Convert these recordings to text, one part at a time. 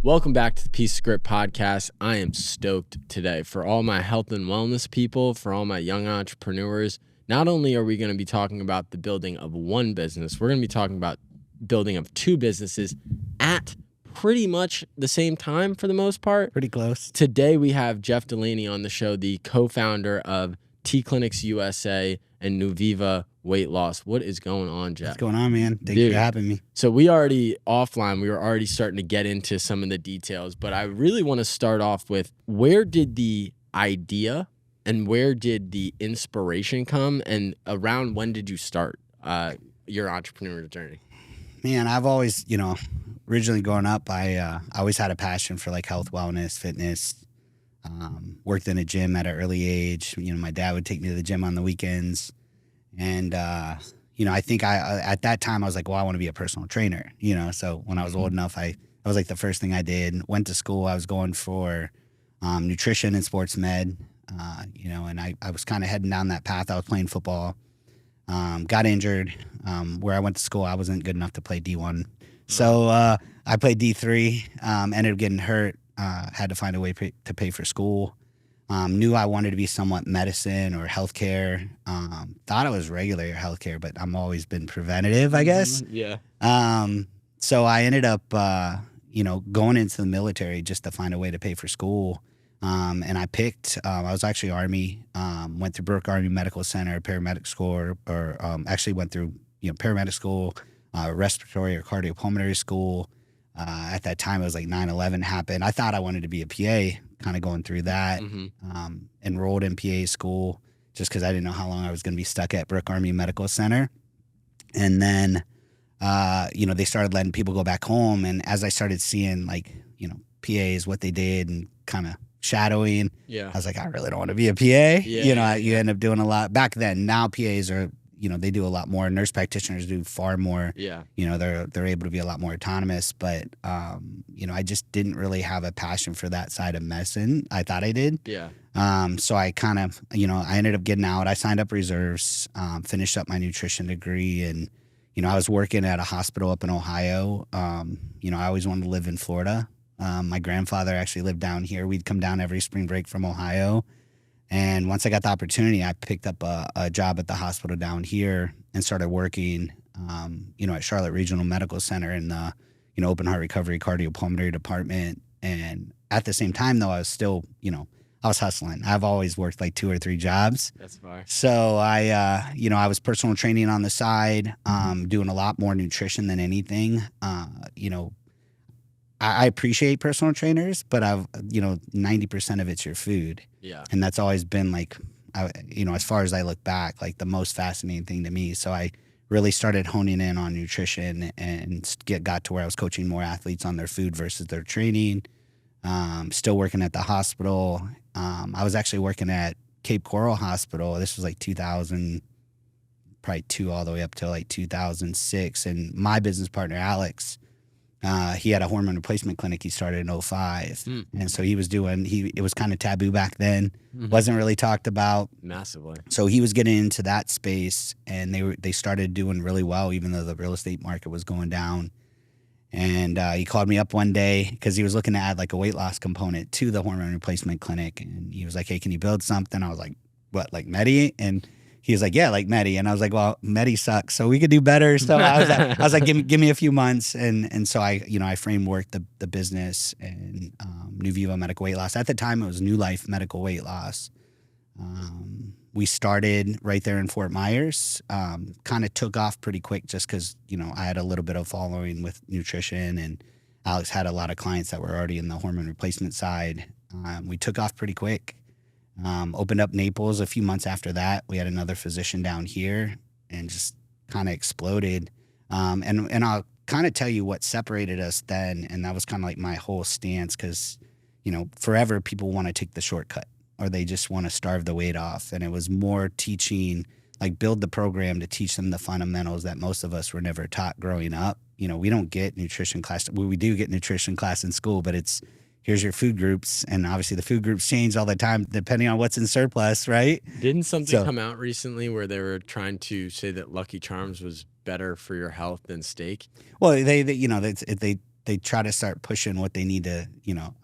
Welcome back to the Peace Script podcast. I am stoked today for all my health and wellness people, for all my young entrepreneurs. Not only are we going to be talking about the building of one business, we're going to be talking about building of two businesses at pretty much the same time for the most part. Pretty close. Today we have Jeff Delaney on the show, the co-founder of T Clinics USA and NuViva Weight Loss. What is going on, Jeff? What's going on, man? Thank you for having me. So we already we were already starting to get into some of the details, but I really want to start off with, where did the idea and where did the inspiration come, and around when did you start your entrepreneurial journey? Man, I've always, originally growing up, I always had a passion for like health, wellness, fitness. Worked in a gym at an early age. My dad would take me to the gym on the weekends. And, I think at that time I was like, well, I want to be a personal trainer, So when I was old enough, that was like the first thing I did. Went to school. I was going for nutrition and sports med, and I was kind of heading down that path. I was playing football, got injured. Where I went to school, I wasn't good enough to play D1. So I played D3, ended up getting hurt, had to find a way to pay for school. Knew I wanted to be somewhat medicine or healthcare. Thought it was regular healthcare, but I'm always been preventative, I guess. Yeah. So I ended up, going into the military just to find a way to pay for school. And I picked, I was actually Army, went through Brooke Army Medical Center, paramedic school, or actually went through, paramedic school, respiratory or cardiopulmonary school. At that time, it was like 9/11 happened. I thought I wanted to be a PA, kind of going through that. Enrolled in PA school just because I didn't know how long I was going to be stuck at Brooke Army Medical Center. And then, they started letting people go back home. And as I started seeing PAs, what they did and kind of shadowing, I was like, I really don't want to be a PA. You end up doing a lot back then. Now PAs are, they do a lot more. Nurse practitioners do far more. Yeah. They're able to be a lot more autonomous. But, I just didn't really have a passion for that side of medicine. I thought I did. Yeah. So I kind of, I ended up getting out. I signed up reserves, finished up my nutrition degree. And, I was working at a hospital up in Ohio. I always wanted to live in Florida. My grandfather actually lived down here. We'd come down every spring break from Ohio. And once I got the opportunity, I picked up a job at the hospital down here and started working, at Charlotte Regional Medical Center in the, open heart recovery cardiopulmonary department. And at the same time, though, I was still, I was hustling. I've always worked like 2 or 3 jobs. That's fine. So I was personal training on the side, doing a lot more nutrition than anything. I appreciate personal trainers, but 90% of it's your food. Yeah. And that's always been like, as far as I look back, like the most fascinating thing to me. So I really started honing in on nutrition and got to where I was coaching more athletes on their food versus their training. Still working at the hospital. I was actually working at Cape Coral Hospital. This was like 2002 all the way up to like 2006. And my business partner, Alex, he had a hormone replacement clinic he started in 2005. And so he was it was kind of taboo back then, wasn't really talked about. Massively. So he was getting into that space, and they started doing really well, even though the real estate market was going down. And he called me up one day because he was looking to add like a weight loss component to the hormone replacement clinic. And he was like, hey, can you build something? I was like, what, like Medi? And he was like, yeah, like Medi. And I was like, well, Medi sucks, so we could do better. So I was like, give me a few months. And so I frameworked the business and NuViva Medical Weight Loss. At the time, it was New Life Medical Weight Loss. We started right there in Fort Myers. Kind of took off pretty quick just because, I had a little bit of following with nutrition, and Alex had a lot of clients that were already in the hormone replacement side. We took off pretty quick. Opened up Naples a few months after that. We had another physician down here and just kind of exploded. And I'll kind of tell you what separated us then. And that was kind of like my whole stance because, forever people want to take the shortcut or they just want to starve the weight off. And it was more teaching, like build the program to teach them the fundamentals that most of us were never taught growing up. We don't get nutrition class. Well, we do get nutrition class in school, but it's, here's your food groups. And obviously the food groups change all the time depending on what's in surplus, right? Didn't something come out recently where they were trying to say that Lucky Charms was better for your health than steak? Well, they they try to start pushing what they need to,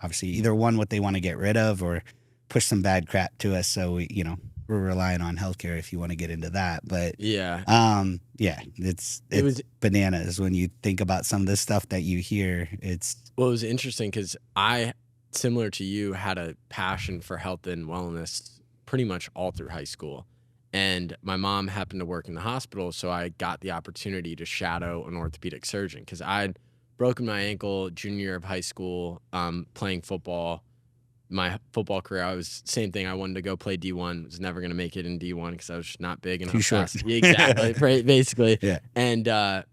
obviously either one, what they want to get rid of, or push some bad crap to us. So we're relying on healthcare if you want to get into that. But yeah, it's it was bananas when you think about some of the stuff that you hear. It was interesting because I, similar to you, had a passion for health and wellness pretty much all through high school. And my mom happened to work in the hospital, so I got the opportunity to shadow an orthopedic surgeon because I'd broken my ankle junior year of high school playing football. My football career, I was same thing. I wanted to go play D1. Was never going to make it in D1 because I was just not big enough. Too short. Exactly, basically. Yeah. And I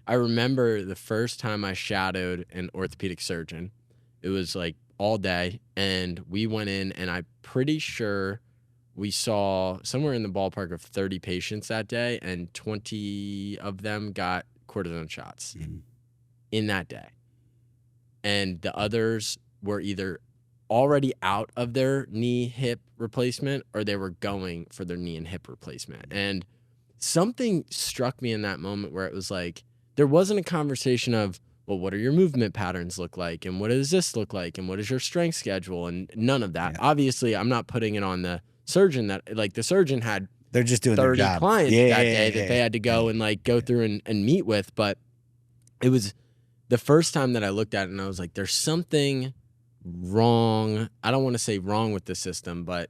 remember the first time I shadowed an orthopedic surgeon. It was like all day, and we went in, and I'm pretty sure we saw somewhere in the ballpark of 30 patients that day, and 20 of them got cortisone shots in that day. And the others were either already out of their knee hip replacement or they were going for their knee and hip replacement. And something struck me in that moment where it was like, there wasn't a conversation of, well, what are your movement patterns look like? And what does this look like? And what is your strength schedule? And none of that. Yeah. Obviously, I'm not putting it on the surgeon that, like, the surgeon had they're just doing 30 their job. Clients that day that they had to go and like go through and meet with. But it was the first time that I looked at it and I was like, there's something wrong. I don't want to say wrong with the system, but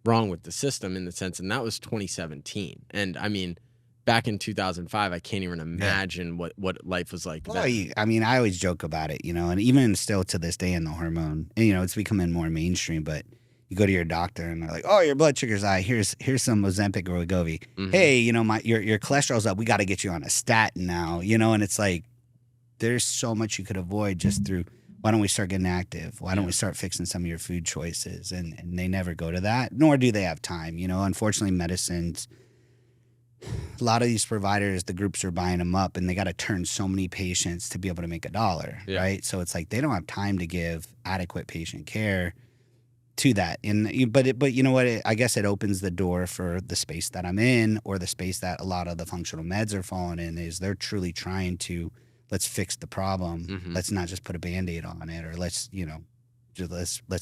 wrong with the system in the sense, and that was 2017. And I mean, back in 2005, I can't even imagine what life was like. Well, I mean, I always joke about it, and even still to this day in the hormone, and, it's becoming more mainstream, but you go to your doctor and they're like, oh, your blood sugar's high. Here's some Ozempic or Wegovy. Mm-hmm. Hey, your cholesterol's up. We got to get you on a statin now, and it's like, there's so much you could avoid just through, why don't we start getting active? Why don't we start fixing some of your food choices? And they never go to that, nor do they have time. Unfortunately, medicines, a lot of these providers, the groups are buying them up, and they got to turn so many patients to be able to make $1, right? So it's like they don't have time to give adequate patient care to that. But you know what? I guess it opens the door for the space that I'm in, or the space that a lot of the functional meds are falling in, is they're truly trying to, let's fix the problem. Mm-hmm. Let's not just put a Band-Aid on it, or let's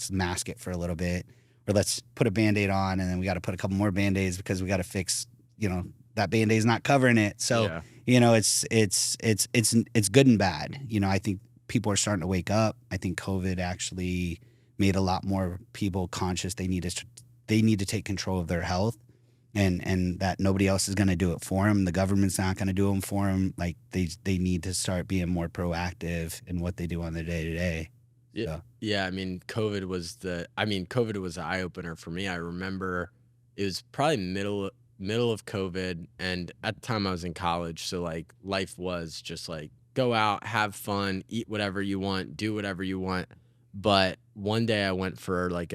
mask it for a little bit, or let's put a Band-Aid on and then we got to put a couple more Band-Aids because we got to fix, that Band-Aid's not covering it. So, it's good and bad. I think people are starting to wake up. I think COVID actually made a lot more people conscious. They need to take control of their health. And that nobody else is going to do it for them. The government's not going to do them for them. Like they need to start being more proactive in what they do on their day to day. Yeah, so. Yeah. I mean, COVID was an eye opener for me. I remember it was probably middle of COVID, and at the time I was in college, so like life was just like go out, have fun, eat whatever you want, do whatever you want. But one day I went for I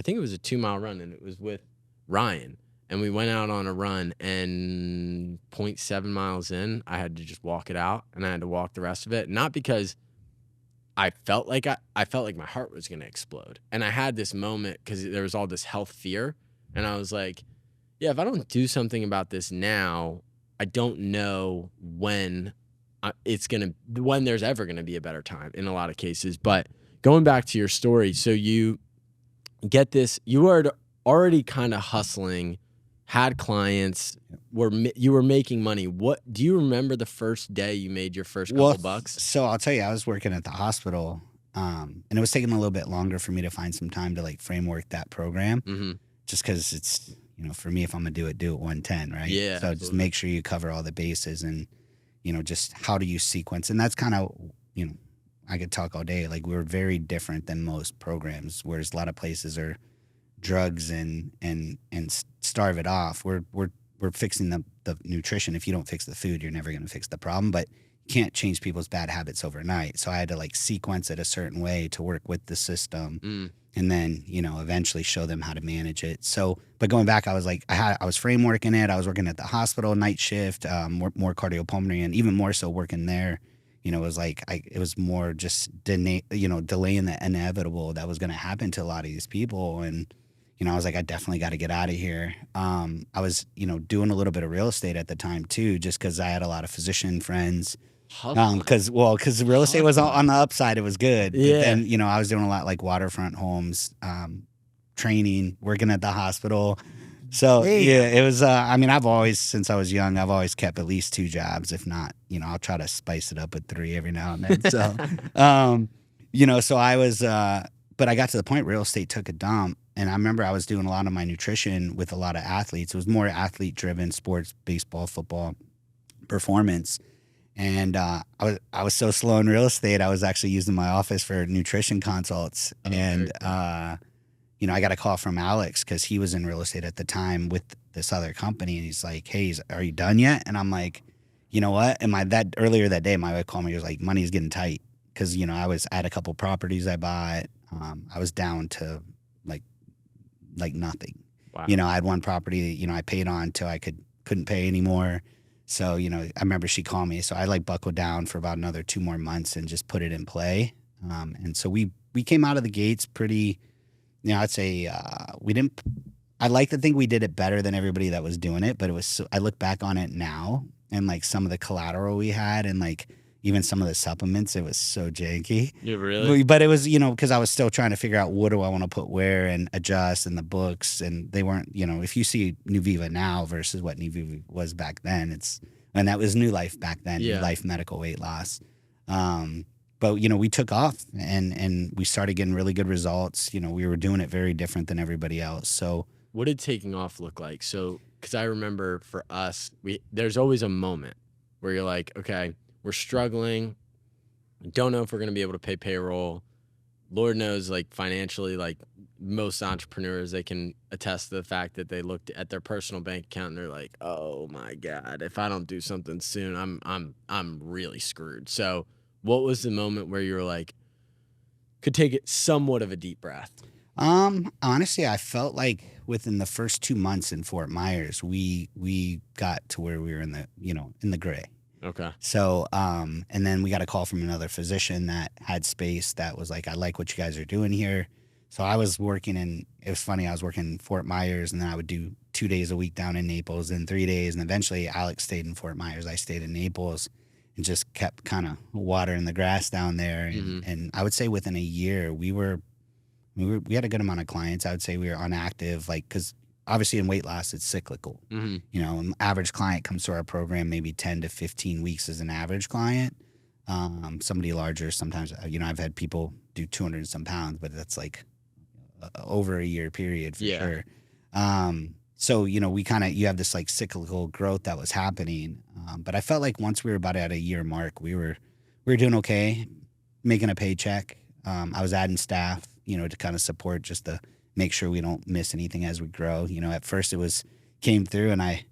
think it was a 2-mile run, and it was with Ryan. And we went out on a run, and 0.7 miles in, I had to just walk it out, and I had to walk the rest of it. Not because I felt like my heart was going to explode. And I had this moment because there was all this health fear. And I was like, yeah, if I don't do something about this now, I don't know when there's ever going to be a better time in a lot of cases. But going back to your story, so you get this, you are already kind of hustling, had clients, you were making money. What do you remember the first day you made your first couple bucks? So I'll tell you, I was working at the hospital, and it was taking a little bit longer for me to find some time to like framework that program, just because it's, for me, if I'm gonna do it 110, right? Yeah. So absolutely. Just make sure you cover all the bases, and just how do you sequence, and that's kind of, I could talk all day. Like, we're very different than most programs, whereas a lot of places are drugs and starve it off. We're fixing the nutrition. If you don't fix the food, you're never going to fix the problem, but you can't change people's bad habits overnight. So I had to like sequence it a certain way to work with the system, and then eventually show them how to manage it. So, but going back, I was like, I was frameworking it. I was working at the hospital night shift, more cardiopulmonary, and even more so working there. It was like it was more just delaying the inevitable that was going to happen to a lot of these people. And I was like, I definitely got to get out of here. I was doing a little bit of real estate at the time too, just because I had a lot of physician friends Hustling. Because real estate was on the upside, it was good. But Yeah. then, you know, I was doing a lot like waterfront homes, training, working at the hospital. So yeah, it was, I mean, since I was young, I've always kept at least 2 jobs. If not, you know, I'll try to spice it up with 3 every now and then. So, you know, so I was, but I got to the point real estate took a dump. And I remember I was doing a lot of my nutrition with a lot of athletes. It was more athlete driven sports, baseball, football, performance. And I was so slow in real estate, I was actually using my office for nutrition consults. Oh, And, very you know, I got a call from Alex because he was in real estate at the time with this other company. And he's like, hey, are you done yet? And I'm like, you know what? And earlier that day, my wife called me. He was like, money's getting tight. Because, you know, I had a couple properties I bought. I was down to like nothing. Wow. You know, I had one property, you know, I paid on till I couldn't pay anymore. So, you know, I remember she called me. So I like buckled down for about another 2 more months and just put it in play. And so we came out of the gates pretty, you know, I'd say I like to think we did it better than everybody that was doing it, but I look back on it now and like some of the collateral we had and like even some of the supplements, it was so janky. Yeah, really? But it was, you know, because I was still trying to figure out what do I want to put where and adjust and the books. And they weren't, you know, if you see NuViva now versus what NuViva was back then, and that was New Life back then, New Life Medical Weight Loss. But, you know, we took off and we started getting really good results. You know, we were doing it very different than everybody else. So what did taking off look like? So, because I remember for us, there's always a moment where you're like, okay, we're struggling. We don't know if we're going to be able to pay payroll. Lord knows, like financially, like most entrepreneurs, they can attest to the fact that they looked at their personal bank account and they're like, "Oh my God, if I don't do something soon, I'm really screwed." So, what was the moment where you were like, could take it somewhat of a deep breath? Honestly, I felt like within the first 2 months in Fort Myers, we got to where we were in the gray. Okay. So, and then we got a call from another physician that had space that was like, I like what you guys are doing here. So I was working it was funny, I was working in Fort Myers and then I would do 2 days a week down in Naples and 3 days. And eventually Alex stayed in Fort Myers. I stayed in Naples and just kept kind of watering the grass down there. And I would say within a year, we had a good amount of clients. I would say we were unactive, like, cause obviously in weight loss, it's cyclical. Mm-hmm. You know, an average client comes to our program maybe 10 to 15 weeks as an average client. Somebody larger, sometimes, you know, I've had people do 200 and some pounds, but that's like over a year period for sure. So, you know, you have this like cyclical growth that was happening. But I felt like once we were about at a year mark, we were doing okay, making a paycheck. I was adding staff, you know, to kind of support just to make sure we don't miss anything as we grow. You know, at first it came through and I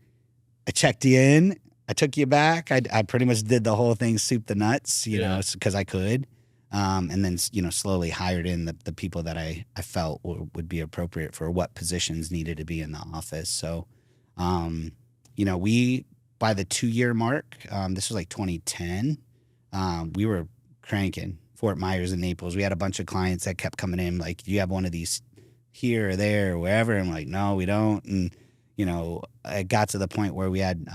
checked you in, I took you back. I pretty much did the whole thing, soup to nuts, you know, because I could. And then, you know, slowly hired in the people that I felt would be appropriate for what positions needed to be in the office. So, you know, by the 2-year mark, this was like 2010, we were cranking Fort Myers and Naples. We had a bunch of clients that kept coming in like, do you have one of these here or there or wherever? I'm like, no, we don't. And, you know, it got to the point where we had,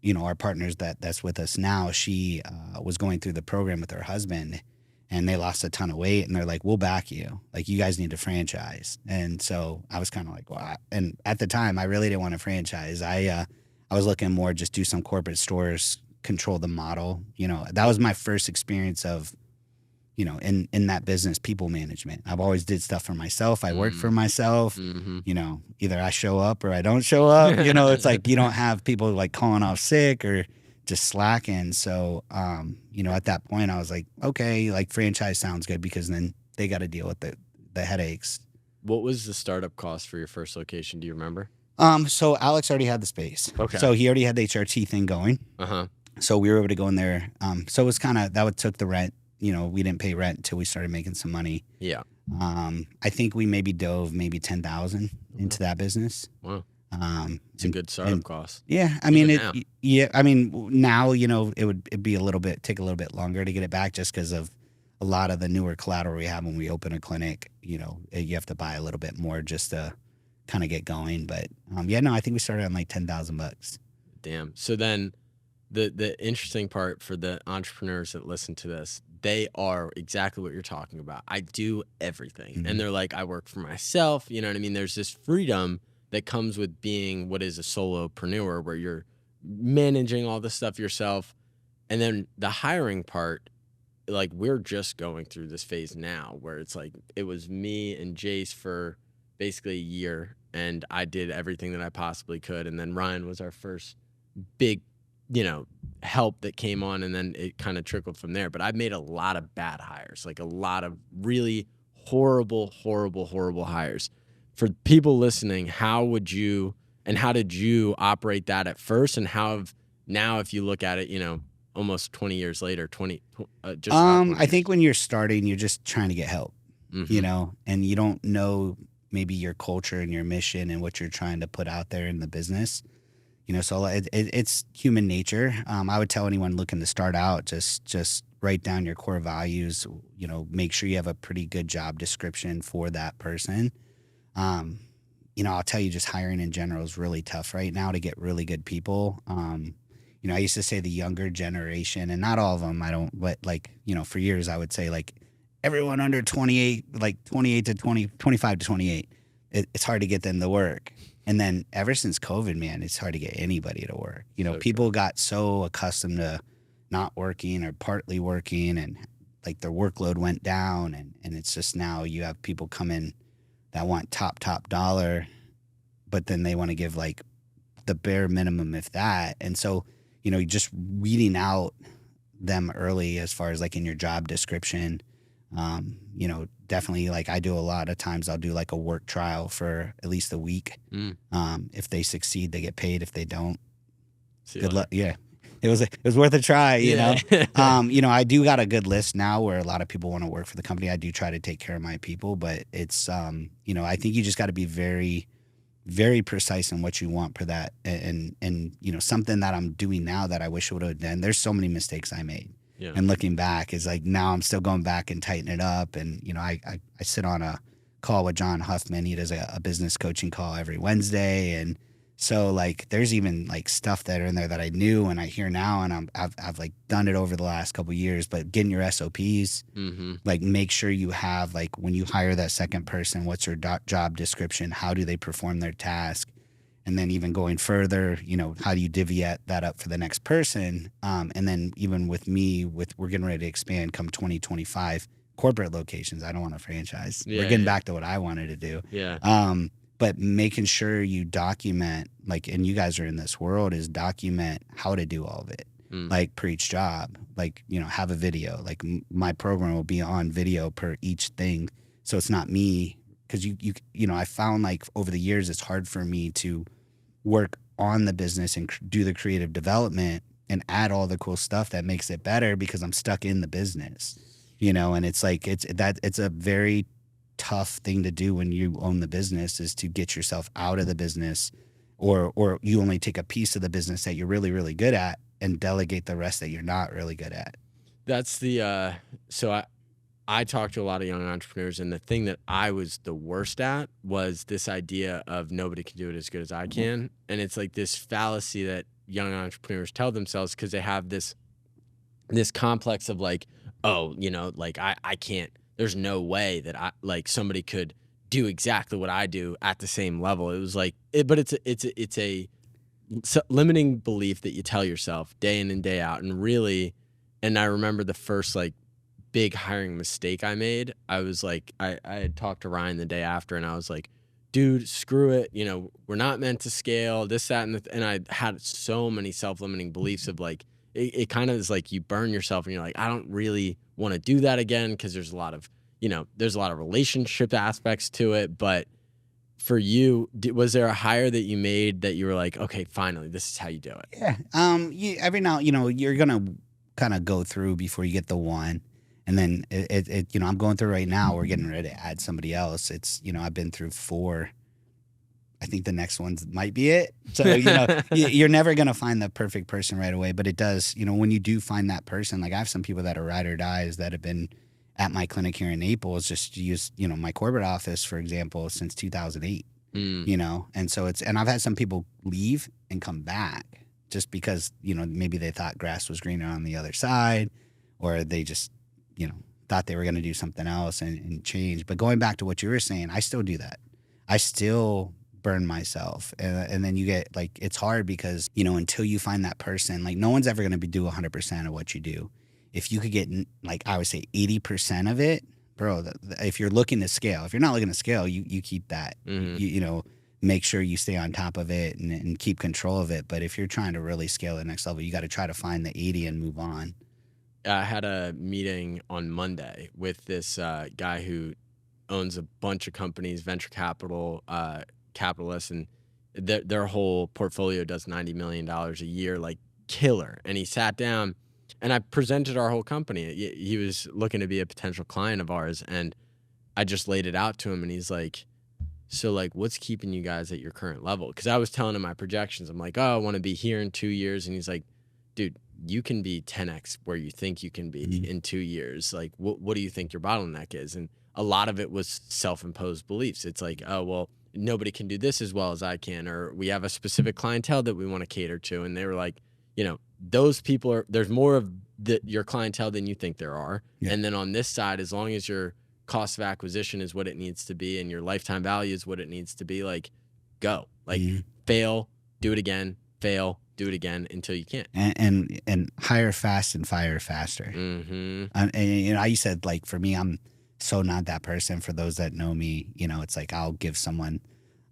you know, our partners that's with us now, she was going through the program with her husband and they lost a ton of weight and they're like, we'll back you. Like, you guys need to franchise. And so I was kind of like, well, and at the time I really didn't want to franchise. I was looking more just do some corporate stores, control the model. You know, that was my first experience of, you know, in that business, people management. I've always did stuff for myself. I worked for myself. Mm-hmm. You know, either I show up or I don't show up. You know, it's like you don't have people like calling off sick or just slacking. So, you know, at that point I was like, okay, like franchise sounds good because then they got to deal with the headaches. What was the startup cost for your first location? Do you remember? So Alex already had the space. Okay. So he already had the HRT thing going. Uh-huh. So we were able to go in there. So it was kind of, took the rent. You know, we didn't pay rent until we started making some money. Yeah. I think we maybe dove maybe 10,000 into that business. Wow. It's a good startup cost. Yeah. I mean, I mean, now, you know, it'd take a little bit longer to get it back just because of a lot of the newer collateral we have when we open a clinic. You know, you have to buy a little bit more just to kind of get going. But I think we started on like $10,000. Damn. So then The interesting part for the entrepreneurs that listen to this, they are exactly what you're talking about. I do everything. And they're like, I work for myself. You know what I mean? There's this freedom that comes with being what is a solopreneur, where you're managing all this stuff yourself. And then the hiring part, like, we're just going through this phase now where it's like, it was me and Jace for basically a year, and I did everything that I possibly could. And then Ryan was our first big, help that came on, and then it kind of trickled from there. But I've made a lot of bad hires, like a lot of really horrible hires. For people listening, how did you operate that at first, and how have now, if you look at it, almost 20 years later, just about 20 I think years. when you're starting, you're just trying to get help, and you don't know maybe your culture and your mission and what you're trying to put out there in the business. So it's human nature. I would tell anyone looking to start out, just write down your core values. Make sure you have a pretty good job description for that person. I'll tell you, just hiring in general is really tough right now to get really good people. I used to say the younger generation, and not all of them, but for years I would say like everyone under 28, like 28 to 20, 25 to 28, it's hard to get them to work. And then ever since COVID, man, it's hard to get anybody to work. People got so accustomed to not working or partly working, and like their workload went down. And it's just now you have people come in that want top dollar, but then they want to give like the bare minimum, if that. And so, just weeding out them early as far as like in your job description, definitely, like I do a lot of times, I'll do like a work trial for at least a week. If they succeed, they get paid. If they don't, good luck. Yeah. It was worth a try, I do got a good list now where a lot of people want to work for the company. I do try to take care of my people, but it's, I think you just got to be very, very precise in what you want for that. And something that I'm doing now that I wish I would have done. There's so many mistakes I made. Yeah. And looking back is like, now I'm still going back and tightening it up. And, I sit on a call with John Huffman. He does a business coaching call every Wednesday. And so like, there's even like stuff that are in there that I knew and I hear now, and I've like done it over the last couple of years, but getting your SOPs, like make sure you have, like when you hire that second person, what's your job description? How do they perform their task? And then even going further, how do you divvy that up for the next person? And then even with me, we're getting ready to expand come 2025, corporate locations. I don't want to franchise. We're getting back to what I wanted to do. Yeah. But making sure you document, like, and you guys are in this world, is document how to do all of it. Like per each job, like, have a video. Like my program will be on video per each thing. So it's not me. Cause I found like over the years, it's hard for me to work on the business and do the creative development and add all the cool stuff that makes it better because I'm stuck in the business, and it's like, it's a very tough thing to do when you own the business, is to get yourself out of the business, or you only take a piece of the business that you're really, really good at and delegate the rest that you're not really good at. That's the, so I talk to a lot of young entrepreneurs, and the thing that I was the worst at was this idea of nobody can do it as good as I can. And it's like this fallacy that young entrepreneurs tell themselves, because they have this complex of like, oh, like I can't, there's no way that somebody could do exactly what I do at the same level. It was like, but it's a limiting belief that you tell yourself day in and day out. And really, and I remember the first like big hiring mistake I made. I was like, I had talked to Ryan the day after, and I was like, dude, screw it. We're not meant to scale this, that, and I had so many self-limiting beliefs of like, it kind of is like you burn yourself and you're like, I don't really want to do that again, because there's a lot of, there's a lot of relationship aspects to it. But for you, was there a hire that you made that you were like, okay, finally, this is how you do it? Yeah. Every now, you're going to kind of go through before you get the one. And then I'm going through right now, we're getting ready to add somebody else. It's, I've been through 4. I think the next one might be it. So, you're never going to find the perfect person right away, but it does, when you do find that person, like I have some people that are ride or dies that have been at my clinic here in Naples, just to use, my corporate office, for example, since 2008, and so and I've had some people leave and come back, just because, maybe they thought grass was greener on the other side, or they just, thought they were going to do something else and change. But going back to what you were saying, I still do that. I still burn myself. And then you get like, it's hard because, until you find that person, like no one's ever going to do 100% of what you do. If you could get, like I would say 80% of it, bro, if you're looking to scale, if you're not looking to scale, you keep that, make sure you stay on top of it and keep control of it. But if you're trying to really scale the next level, you got to try to find the 80 and move on. I had a meeting on Monday with this guy who owns a bunch of companies, venture capital, capitalists, and their whole portfolio does $90 million a year, like killer. And he sat down and I presented our whole company. He was looking to be a potential client of ours. And I just laid it out to him and he's like, so like, what's keeping you guys at your current level? Because I was telling him my projections. I'm like, oh, I want to be here in 2 years. And he's like, dude, you can be 10x where you think you can be in 2 years. Like, what do you think your bottleneck is? And a lot of it was self-imposed beliefs. It's like, oh, well, nobody can do this as well as I can, or we have a specific clientele that we want to cater to. And they were like, those people there's more of your clientele than you think there are. Yeah. And then on this side, as long as your cost of acquisition is what it needs to be and your lifetime value is what it needs to be, like, go. Like, fail, do it again, fail, do it again until you can't. And hire fast and fire faster. And I said, like, for me, I'm so not that person. For those that know me, it's like I'll give someone,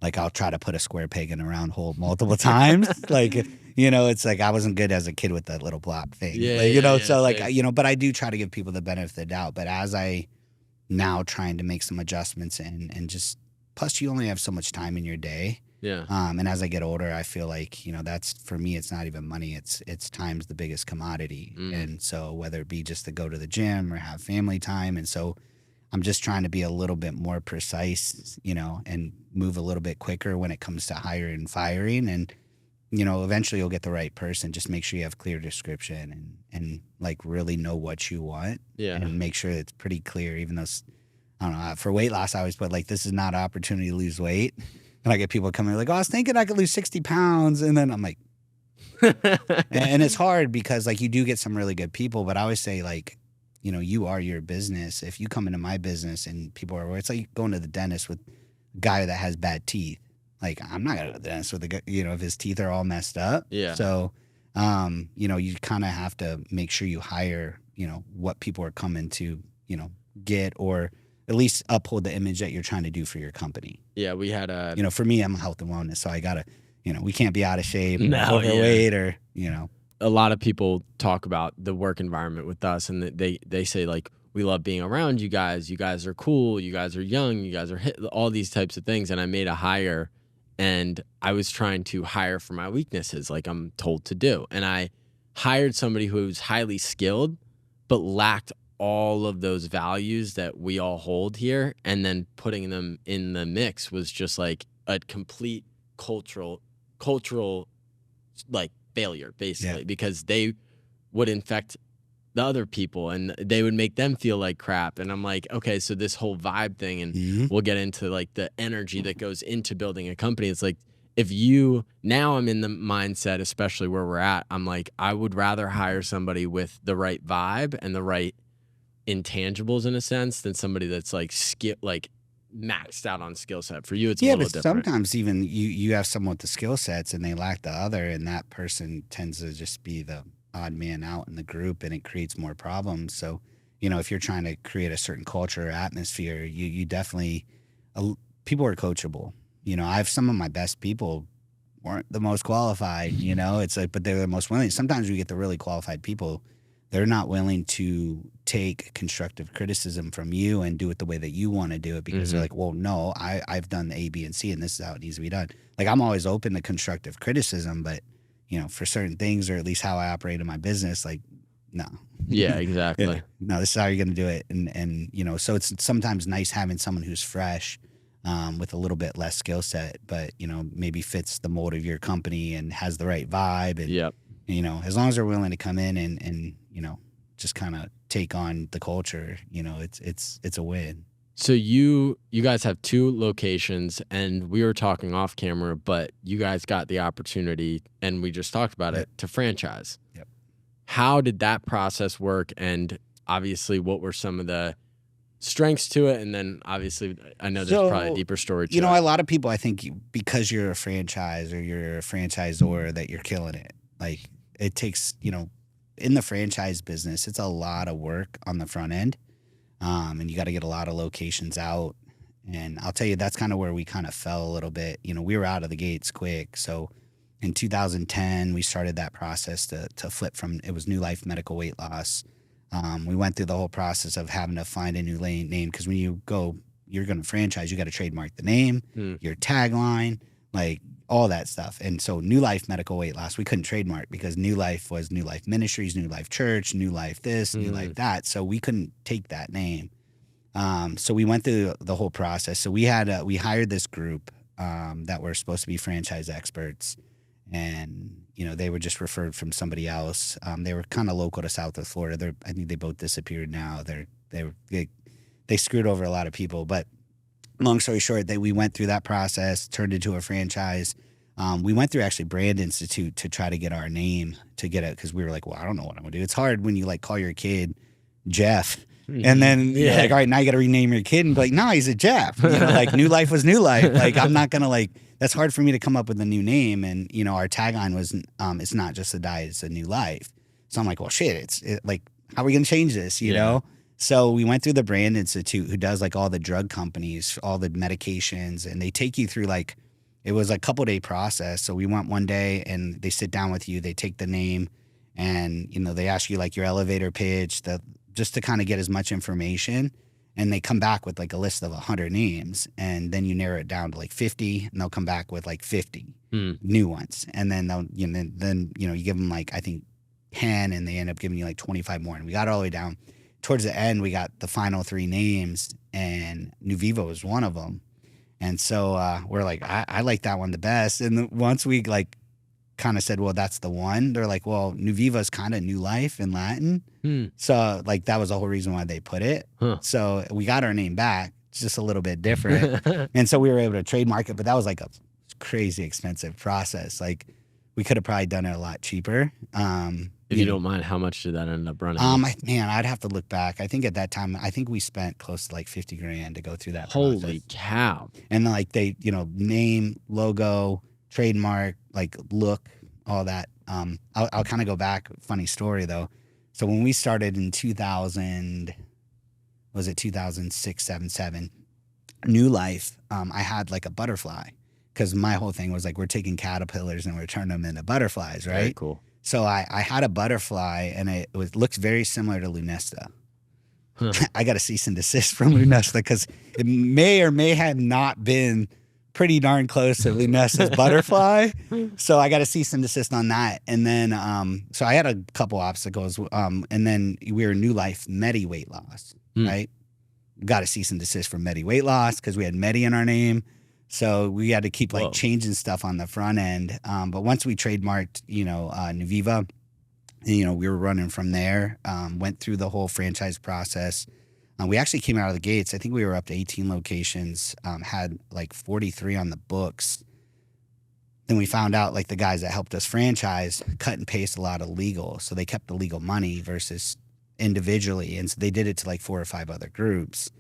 like, I'll try to put a square peg in a round hole multiple times. Like, it's like I wasn't good as a kid with that little block thing. But I do try to give people the benefit of the doubt. But as I now trying to make some adjustments and just, plus you only have so much time in your day. Yeah. And as I get older, I feel like, that's, for me, it's not even money. It's time's the biggest commodity. And so whether it be just to go to the gym or have family time. And so I'm just trying to be a little bit more precise, and move a little bit quicker when it comes to hiring and firing. And, eventually you'll get the right person. Just make sure you have clear description and like really know what you want. Yeah. And make sure it's pretty clear, even though, I don't know, for weight loss, I always put like, this is not an opportunity to lose weight. And I get people coming like, oh, I was thinking I could lose 60 pounds. And then I'm like, and it's hard because like you do get some really good people, but I always say like, you are your business. If you come into my business and people are, it's like going to the dentist with a guy that has bad teeth. Like, I'm not going to the dentist with a guy, if his teeth are all messed up. Yeah. So, you kind of have to make sure you hire, what people are coming to, get, or at least uphold the image that you're trying to do for your company. Yeah. We had a, for me, I'm health and wellness. So I got to, we can't be out of shape, overweight, or, A lot of people talk about the work environment with us, and they say like, we love being around you guys. You guys are cool. You guys are young. You guys are hit, all these types of things. And I made a hire, and I was trying to hire for my weaknesses, like I'm told to do. And I hired somebody who was highly skilled, but lacked all of those values that we all hold here. And then putting them in the mix was just like a complete cultural like failure, basically, because they would infect the other people and they would make them feel like crap. And I'm like, okay, so this whole vibe thing, and we'll get into like the energy that goes into building a company. It's like, now I'm in the mindset, especially where we're at, I'm like, I would rather hire somebody with the right vibe and the right intangibles in a sense than somebody that's like maxed out on skill set. For you, it's a little different. Sometimes even you have someone with the skill sets and they lack the other, and that person tends to just be the odd man out in the group, and it creates more problems. So, if you're trying to create a certain culture or atmosphere, you definitely, people are coachable. I have some of my best people weren't the most qualified, it's like, but they're the most willing. Sometimes we get the really qualified people, they're not willing to take constructive criticism from you and do it the way that you want to do it, because they're like, well, no, I've done the A, B, and C, and this is how it needs to be done. Like, I'm always open to constructive criticism, but for certain things, or at least how I operate in my business, like, no. Yeah, exactly. No, this is how you're going to do it. And so it's sometimes nice having someone who's fresh, with a little bit less skill set, but, maybe fits the mold of your company and has the right vibe. And, as long as they're willing to come in and just kind of take on the culture, it's a win. So you guys have 2 locations, and we were talking off camera, but you guys got the opportunity, and we just talked about Yep. it, to franchise. Yep. How did that process work? And obviously, what were some of the strengths to it? And then obviously, I know there's probably a deeper story to You know, it. a lot of people, I think, because you're a franchise or you're a franchisor, that you're killing it. Like, it takes, you know, in the franchise business, it's a lot of work on the front end. And you got to get a lot of locations out. And I'll tell you, that's kind of where we kind of fell a little bit. You know, we were out of the gates quick. So in 2010, we started that process to flip from, it was New Life Medical Weight Loss. We went through the whole process of having to find a new name, because when you're going to franchise, you got to trademark the name, your tagline, like all that stuff. And so New Life Medical Weight Loss, we couldn't trademark because New Life was New Life Ministries, New Life Church, New Life this, New Life that. So we couldn't take that name. So we went through the whole process. So we hired this group that were supposed to be franchise experts. And, you know, they were just referred from somebody else. They were kind of local to south of Florida. I think they both disappeared now. They screwed over a lot of people. But long story short, we went through that process, turned into a franchise. We went through actually Brand Institute to try to get our name, to get it, because we were like, well, I don't know what I'm going to do. It's hard when you like call your kid Jeff. And then you're like, all right, now you got to rename your kid, and be like, no, he's a Jeff. You know, like New Life was New Life. Like, I'm not going to like, that's hard for me to come up with a new name. And, you know, our tagline was, it's not just a diet, it's a new life. So I'm like, well, shit, like, how are we going to change this, you know? So we went through the Brand Institute, who does like all the drug companies, all the medications, and they take you through like, it was a couple-day process. So we went one day and they sit down with you, they take the name, and, you know, they ask you like your elevator pitch, just to kind of get as much information. And they come back with like a list of 100 names, and then you narrow it down to like 50, and they'll come back with like 50 new ones. And then then you give them like, I think 10, and they end up giving you like 25 more. And we got all the way down. Towards the end, we got the final 3 names, and NuViva was one of them. And so we're like, I like that one the best. And once we like kind of said, well, that's the one, they're like, well, NuViva is kind of new life in Latin. So like, that was the whole reason why they put it. So we got our name back. It's just a little bit different. And so we were able to trademark it, but that was like a crazy expensive process. Like, we could have probably done it a lot cheaper. If you don't mind, how much did that end up running? Man, I'd have to look back. I think at that time, I think we spent close to like 50 grand to go through that process. Holy cow. And like, they, you know, name, logo, trademark, like look, all that. I'll kind of go back. Funny story though. So when we started in 2006, 7, New Life, I had like a butterfly, because my whole thing was like, we're taking caterpillars and we're turning them into butterflies, right? Very cool. So I had a butterfly, and it looks very similar to Lunesta. I got a cease and desist from Lunesta, because it may or may have not been pretty darn close to Lunesta's butterfly. So I got a cease and desist on that. And then, so I had a couple obstacles. And then we were New Life Medi Weight Loss, right? Got a cease and desist from Medi Weight Loss, because we had Medi in our name. So we had to keep like changing stuff on the front end. But once we trademarked, NuViva, we were running from there, went through the whole franchise process. We actually came out of the gates. I think we were up to 18 locations, had like 43 on the books. Then we found out like the guys that helped us franchise cut and paste a lot of legal. So they kept the legal money versus individually. And so they did it to like 4 or 5 other groups.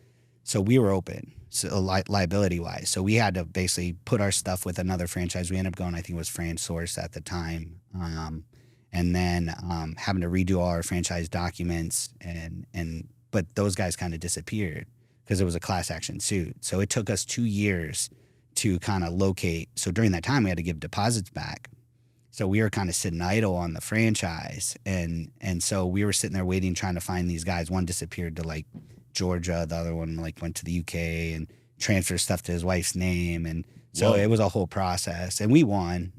So we were open, so liability wise. So we had to basically put our stuff with another franchise. We ended up going, I think it was FranSource at the time. And then having to redo all our franchise documents, but those guys kind of disappeared because it was a class action suit. So it took us 2 years to kind of locate. So during that time, we had to give deposits back. So we were kind of sitting idle on the franchise. And so we were sitting there waiting, trying to find these guys. One disappeared to like Georgia. The other one like went to the UK and transferred stuff to his wife's name. And so it was a whole process. And we won.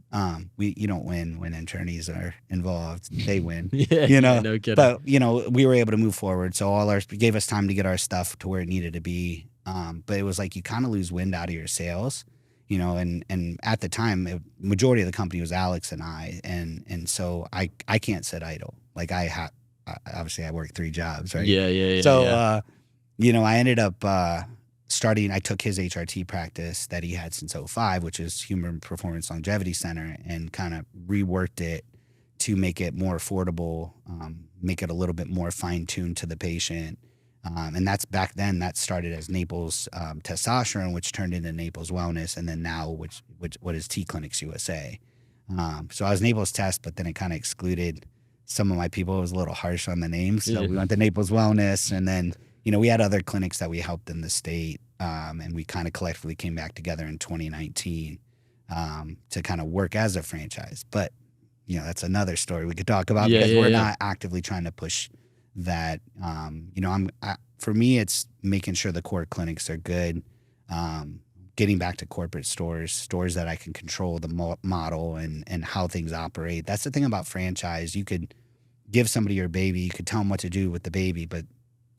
You don't win when attorneys are involved. They win. No kidding. But we were able to move forward. So it gave us time to get our stuff to where it needed to be. But it was like you kind of lose wind out of your sails, and at the time, majority of the company was Alex and I, and so I can't sit idle. Like obviously I work 3 jobs, right? Yeah. So I ended up I took his HRT practice that he had since '05, which is Human Performance Longevity Center, and kind of reworked it to make it more affordable, make it a little bit more fine-tuned to the patient. And that's back then, that started as Naples Testosterone, which turned into Naples Wellness, and then now what is T Clinics USA. So I was Naples Test, but then it kind of excluded some of my people. It was a little harsh on the name. So we went to Naples Wellness, and then, we had other clinics that we helped in the state, and we kind of collectively came back together in 2019 to kind of work as a franchise. But, that's another story we could talk about because we're not actively trying to push that. For me, it's making sure the core clinics are good, getting back to corporate stores that I can control the model and how things operate. That's the thing about franchise. You could give somebody your baby, you could tell them what to do with the baby, but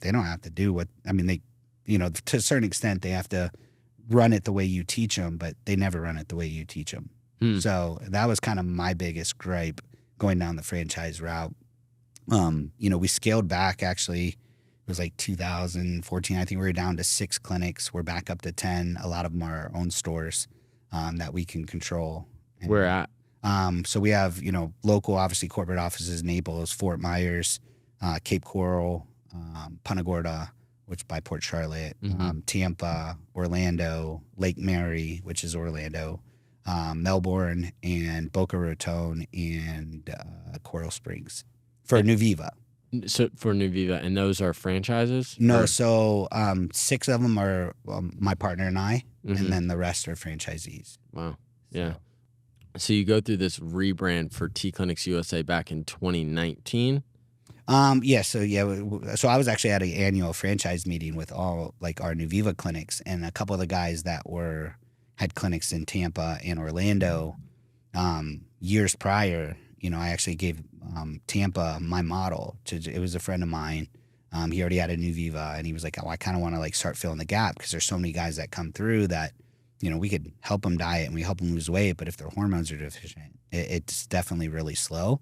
they don't have to do they, to a certain extent, they have to run it the way you teach them, but they never run it the way you teach them. So that was kind of my biggest gripe going down the franchise route. We scaled back, actually. It was like 2014. I think we were down to 6 clinics. We're back up to 10. A lot of them are our own stores that we can control. And, where at? So we have, local, obviously, corporate offices, Naples, Fort Myers, Cape Coral, Punta Gorda, which by Port Charlotte, Tampa, Orlando, Lake Mary, which is Orlando, Melbourne, and Boca Raton, and Coral Springs for NuViva. So for NuViva, and those are franchises? No, so 6 of them are my partner and I, and then the rest are franchisees. Wow. Yeah. So you go through this rebrand for T Clinics USA back in 2019? So I was actually at an annual franchise meeting with all like our NuViva clinics, and a couple of the guys that had clinics in Tampa and Orlando years prior. I actually gave Tampa my model. It was a friend of mine. He already had a NuViva, and he was like, "Oh, I kind of want to like start filling the gap because there's so many guys that come through that, we could help them diet and we help them lose weight, but if their hormones are deficient, it's definitely really slow."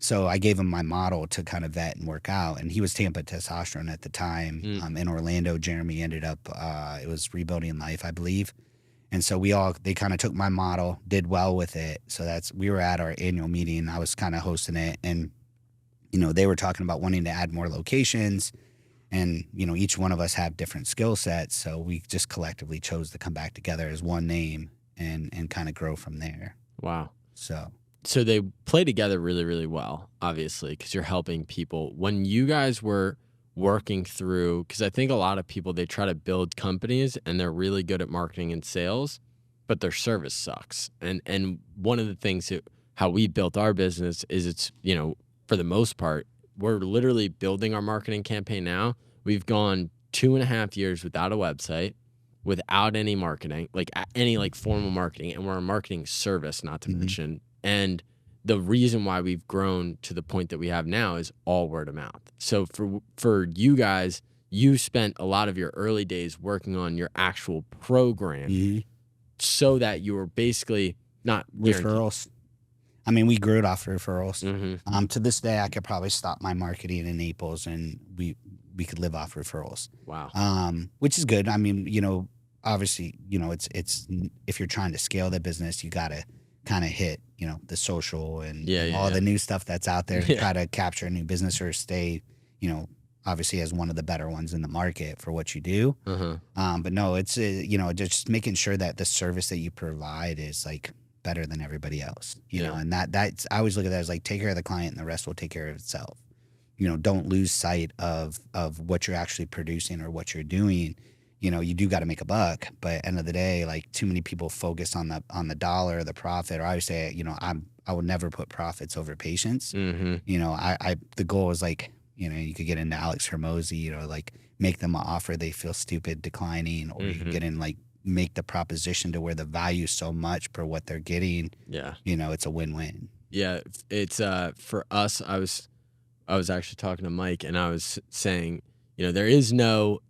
So I gave him my model to kind of vet and work out, and he was Tampa Testosterone at the time. In Orlando, Jeremy ended up it was Rebuilding Life, I believe. And so they kind of took my model, did well with it. So we were at our annual meeting. I was kind of hosting it, and, they were talking about wanting to add more locations, and, each one of us have different skill sets. So we just collectively chose to come back together as one name and kind of grow from there. Wow. So they play together really, really well, obviously, because you're helping people. When you guys were working through, because I think a lot of people, they try to build companies and they're really good at marketing and sales, but their service sucks. And one of the things how we built our business is it's, for the most part, we're literally building our marketing campaign now. We've gone 2.5 years without a website, without any marketing, like any like formal marketing, and we're a marketing service, not to mention. And the reason why we've grown to the point that we have now is all word of mouth. So for you guys, you spent a lot of your early days working on your actual program so that you were basically not referrals. I mean, we grew it off referrals. To this day, I could probably stop my marketing in Naples and we could live off referrals. Wow. Which is good. I mean, obviously, it's if you're trying to scale the business, you got to kind of hit, the social and all the new stuff that's out there to try to capture a new business or stay, obviously as one of the better ones in the market for what you do. But no, it's, just making sure that the service that you provide is like better than everybody else, and that's, I always look at that as like, take care of the client and the rest will take care of itself. Don't lose sight of what you're actually producing or what you're doing. You do got to make a buck, but at the end of the day, like too many people focus on the dollar, the profit, or I would say, I would never put profits over patients. The goal is like, you could get into Alex Hermosi, like make them an offer they feel stupid declining, or you can get in like make the proposition to where the value is so much per what they're getting. It's a win-win. Yeah, it's for us. I was actually talking to Mike, and I was saying, there is no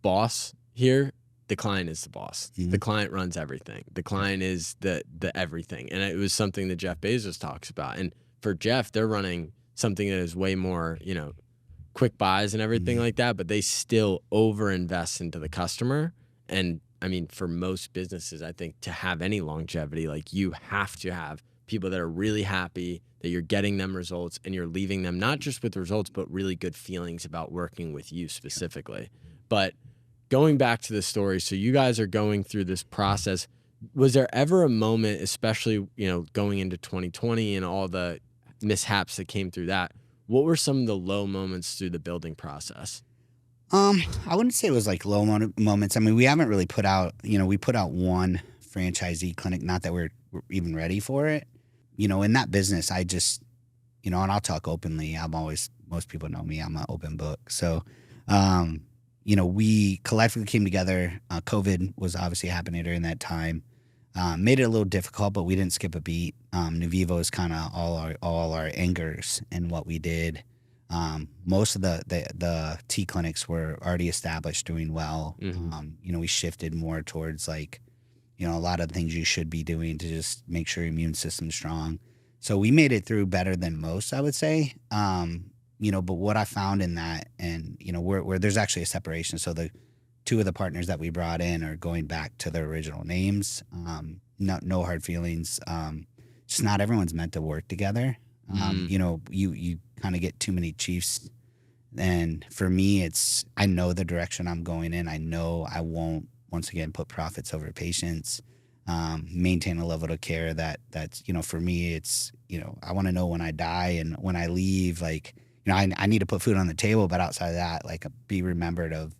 boss here. The client is the boss. The client runs everything. The client is the everything. And it was something that Jeff Bezos talks about. And for Jeff, they're running something that is way more, quick buys and everything like that, but they still over invest into the customer. And I mean, for most businesses, I think to have any longevity, like you have to have people that are really happy that you're getting them results and you're leaving them not just with results, but really good feelings about working with you specifically. But going back to the story, so you guys are going through this process. Was there ever a moment, especially, you know, going into 2020 and all the mishaps that came through that, what were some of the low moments through the building process? I wouldn't say it was like low moments. I mean, we haven't really put out, you know, we put out one franchisee clinic, not that we're even ready for it. You know, in that business, I just, you know, and I'll talk openly. Most people know me, I'm an open book. So, you know, we collectively came together. COVID was obviously happening during that time. Made it a little difficult, but we didn't skip a beat. NuViva was kind of all our anchors in what we did. Most of the T clinics were already established, doing well. Mm-hmm. You know, we shifted more towards like, you know, a lot of things you should be doing to just make sure your immune system's strong. So we made it through better than most, I would say. You know, but what I found in that, and you know, where there's actually a separation. So the two of the partners that we brought in are going back to their original names. No hard feelings. Just not everyone's meant to work together. You know, you kind of get too many chiefs. And for me, I know the direction I'm going in. I know I won't, once again, put profits over patients, maintain a level of care that's, you know, for me, it's, you know, I want to know when I die and when I leave, like, you know, I need to put food on the table, but outside of that, like, be remembered of,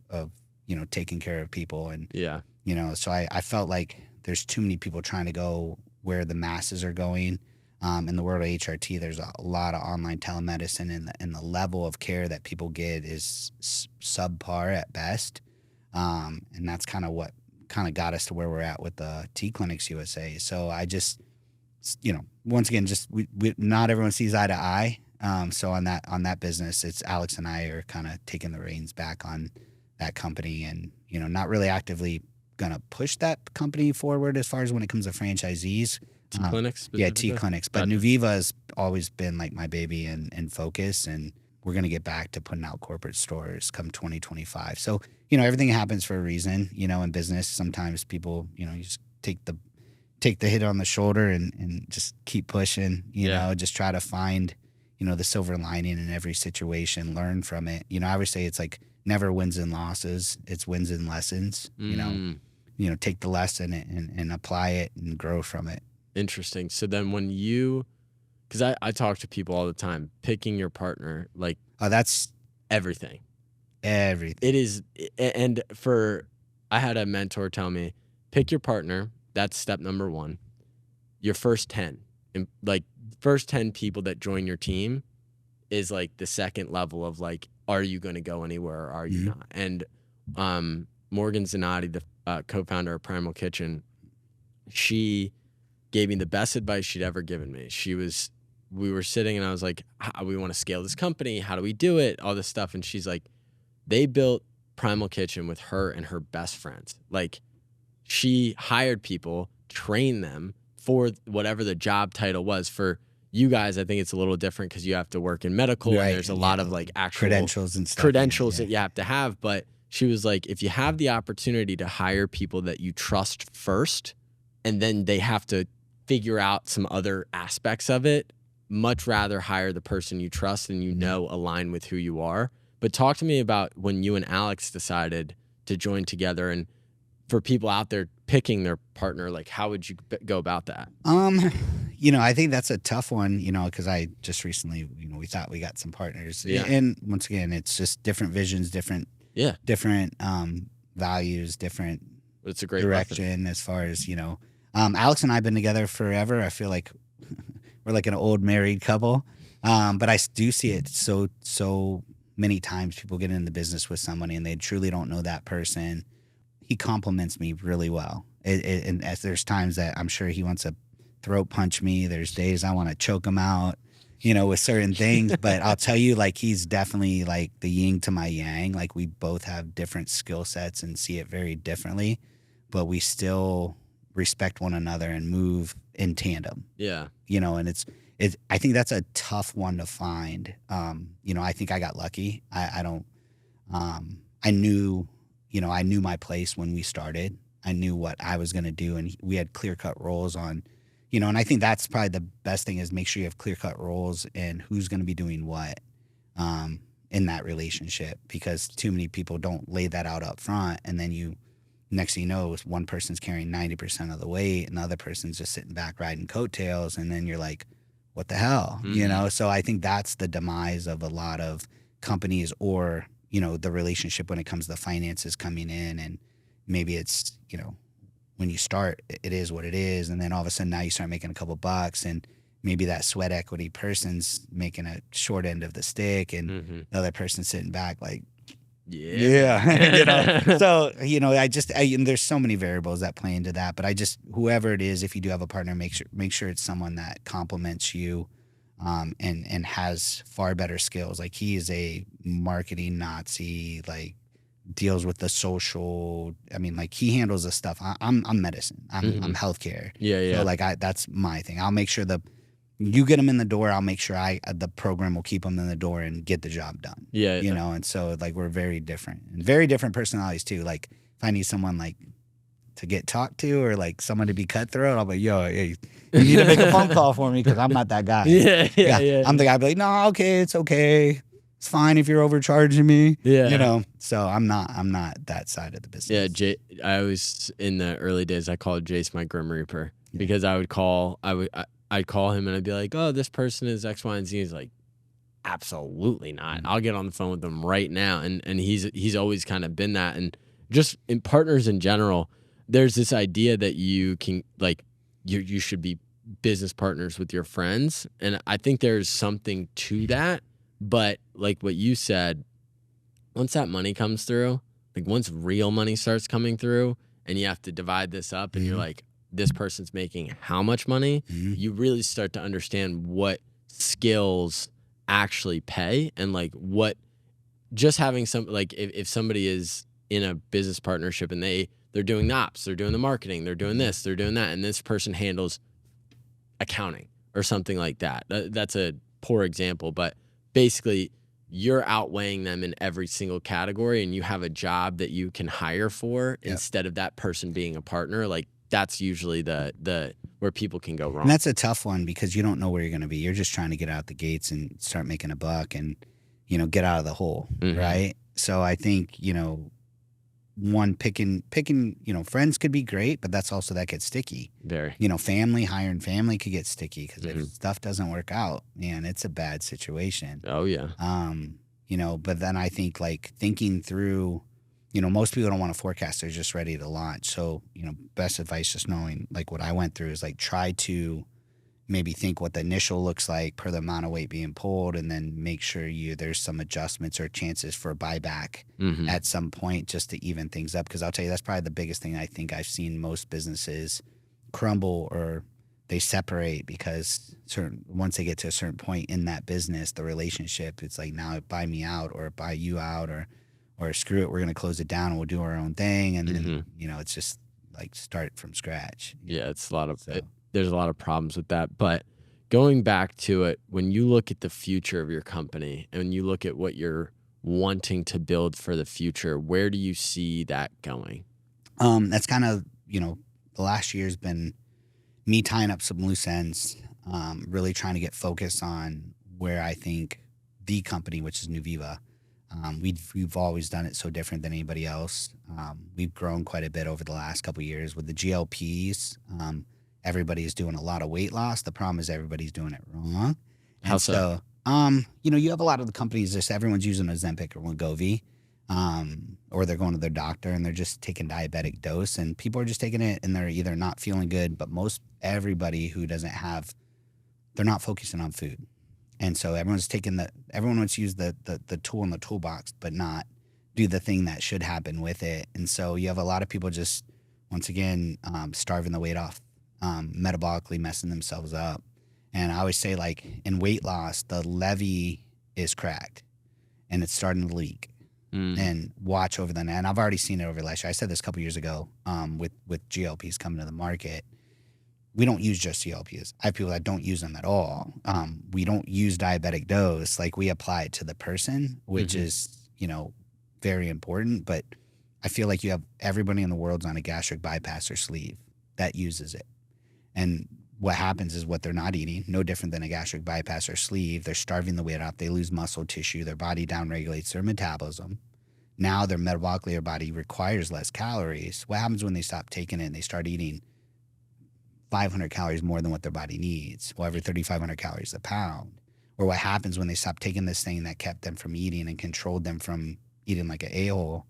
you know, taking care of people. And, Yeah. you know, so I felt like there's too many people trying to go where the masses are going. In the world of HRT, there's a lot of online telemedicine, and the level of care that people get is subpar at best. And that's kind of what kind of got us to where we're at with the T Clinics USA. So I just, you know, once again, just we not everyone sees eye to eye. So on that business, it's Alex and I are kind of taking the reins back on that company, and, you know, not really actively gonna push that company forward as far as when it comes to franchisees. T clinics? Yeah, T clinics. But Gotcha. NuViva has always been like my baby and focus, and we're gonna get back to putting out corporate stores come 2025. So, you know, everything happens for a reason. You know, in business, sometimes people, you know, you just take the hit on the shoulder and just keep pushing. You know, just try to find, you know, the silver lining in every situation, learn from it. You know, I would say it's like never wins and losses, it's wins and lessons. You know, take the lesson and apply it and grow from it. Interesting. So then when because I talk to people all the time, picking your partner, like, Oh, that's everything. everything. It is. And I had a mentor tell me, pick your partner. That's step number one. Your first 10, like first 10 people that join your team is like the second level of like, are you going to go anywhere or are you not? And Morgan Zanotti, the co-founder of Primal Kitchen, she gave me the best advice she'd ever given me. We were sitting and I was like, we want to scale this company. How do we do it? All this stuff. And she's like, they built Primal Kitchen with her and her best friends. Like, she hired people, trained them for whatever the job title was. For you guys, I think it's a little different because you have to work in medical, Right, and there's a lot of like actual credentials and stuff. credentials that you have to have. But she was like, if you have the opportunity to hire people that you trust first, and then they have to figure out some other aspects of it, much rather hire the person you trust and you know align with who you are. But talk to me about when you and Alex decided to join together, and for people out there picking their partner, like, how would you go about that? You know, I think that's a tough one, you know, because I just recently, you know, we thought we got some partners. Yeah. And once again, it's just different visions, different values, different It's a great direction weapon. as far as, you know, Alex and I have been together forever. I feel like we're like an old married couple. But I do see it so many times people get in the business with somebody and they truly don't know that person. He compliments me really well. And as there's times that I'm sure he wants to throat punch me. There's days I want to choke him out, you know, with certain things. But I'll tell you, like, he's definitely like the yin to my yang. Like, we both have different skill sets and see it very differently, but we still respect one another and move in tandem. Yeah. You know, and I think that's a tough one to find. I think I got lucky. I knew my place when we started. I knew what I was going to do, and we had clear-cut roles on, and I think that's probably the best thing is make sure you have clear-cut roles and who's going to be doing what in that relationship, because too many people don't lay that out up front, and then next thing you know, one person's carrying 90% of the weight and the other person's just sitting back riding coattails, and then you're like, what the hell? So I think that's the demise of a lot of companies, or the relationship when it comes to the finances coming in, and maybe it's when you start it is what it is, and then all of a sudden now you start making a couple bucks, and maybe that sweat equity person's making a short end of the stick, and the other person's sitting back like, So there's so many variables that play into that, but whoever it is, if you do have a partner, make sure it's someone that complements you, and has far better skills. Like, he is a marketing Nazi, like deals with the social. I mean, like, he handles the stuff. I'm medicine. I'm healthcare. So like that's my thing. I'll make sure you get them in the door. I'll make sure the program will keep them in the door and get the job done. And so like we're very different, and very different personalities too. Like, if I need someone like to get talked to, or like someone to be cutthroat, I'll be like, yo, hey, you need to make a phone call for me, because I'm not that guy. I'm the guy. I'll be like, no, okay, it's okay. It's fine if you're overcharging me. So I'm not that side of the business. I was, in the early days, I called Jace my Grim Reaper, because I'd call him and I'd be like, oh, this person is X, Y, and Z. He's like, absolutely not. I'll get on the phone with them right now. And he's always kind of been that. And just in partners in general, there's this idea that you can, like, you should be business partners with your friends. And I think there's something to that. But like what you said, once that money comes through, like once real money starts coming through, and you have to divide this up, and you're like, this person's making how much money, you really start to understand what skills actually pay, and like what just having some, like if somebody is in a business partnership and they're doing the ops, they're doing the marketing, they're doing this, they're doing that, and this person handles accounting or something like that. That's a poor example, but basically you're outweighing them in every single category, and you have a job that you can hire for instead of that person being a partner. Like, that's usually the where people can go wrong. And that's a tough one, because you don't know where you're going to be. You're just trying to get out the gates and start making a buck, and get out of the hole, right? So I think one picking friends could be great, but that gets sticky. Very. Hiring family could get sticky, because if stuff doesn't work out, man, it's a bad situation. Oh yeah. But then I think, like, thinking through, most people don't want to forecast. They're just ready to launch. So, best advice, just knowing, like, what I went through is, like, try to maybe think what the initial looks like per the amount of weight being pulled, and then make sure there's some adjustments or chances for buyback at some point, just to even things up. Because I'll tell you, that's probably the biggest thing I think I've seen most businesses crumble, or they separate, because once they get to a certain point in that business, the relationship, it's like, now buy me out, or buy you out, or screw it, we're going to close it down and we'll do our own thing. And then, it's just like start from scratch. It's a lot of there's a lot of problems with that. But going back to it, when you look at the future of your company, and you look at what you're wanting to build for the future, where do you see that going? That's kind of, the last year's been me tying up some loose ends, really trying to get focused on where I think the company, which is NuViva, we've always done it so different than anybody else. We've grown quite a bit over the last couple of years with the GLPs. Everybody's doing a lot of weight loss. The problem is everybody's doing it wrong. How so? You have a lot of the companies, just everyone's using Ozempic or Wegovy, or they're going to their doctor and they're just taking diabetic dose, and people are just taking it and they're either not feeling good, but everybody who doesn't have, they're not focusing on food. And so everyone wants to use the tool in the toolbox, but not do the thing that should happen with it. And so you have a lot of people just, once again, starving the weight off, metabolically messing themselves up. And I always say, like, in weight loss, the levee is cracked and it's starting to leak. And watch over and I've already seen it over last year. I said this a couple years ago, with GLPs coming to the market. we don't use just CLPs. I have people that don't use them at all. We don't use diabetic dose. Like, we apply it to the person, which is, very important. But I feel like you have everybody in the world's on a gastric bypass or sleeve that uses it. And what happens is what they're not eating, no different than a gastric bypass or sleeve. They're starving the weight out. They lose muscle tissue. Their body downregulates their metabolism. Now their metabolically, their body requires less calories. What happens when they stop taking it and they start eating 500 calories more than what their body needs? Well, every 3,500 calories a pound. Or what happens when they stop taking this thing that kept them from eating and controlled them from eating like an a-hole?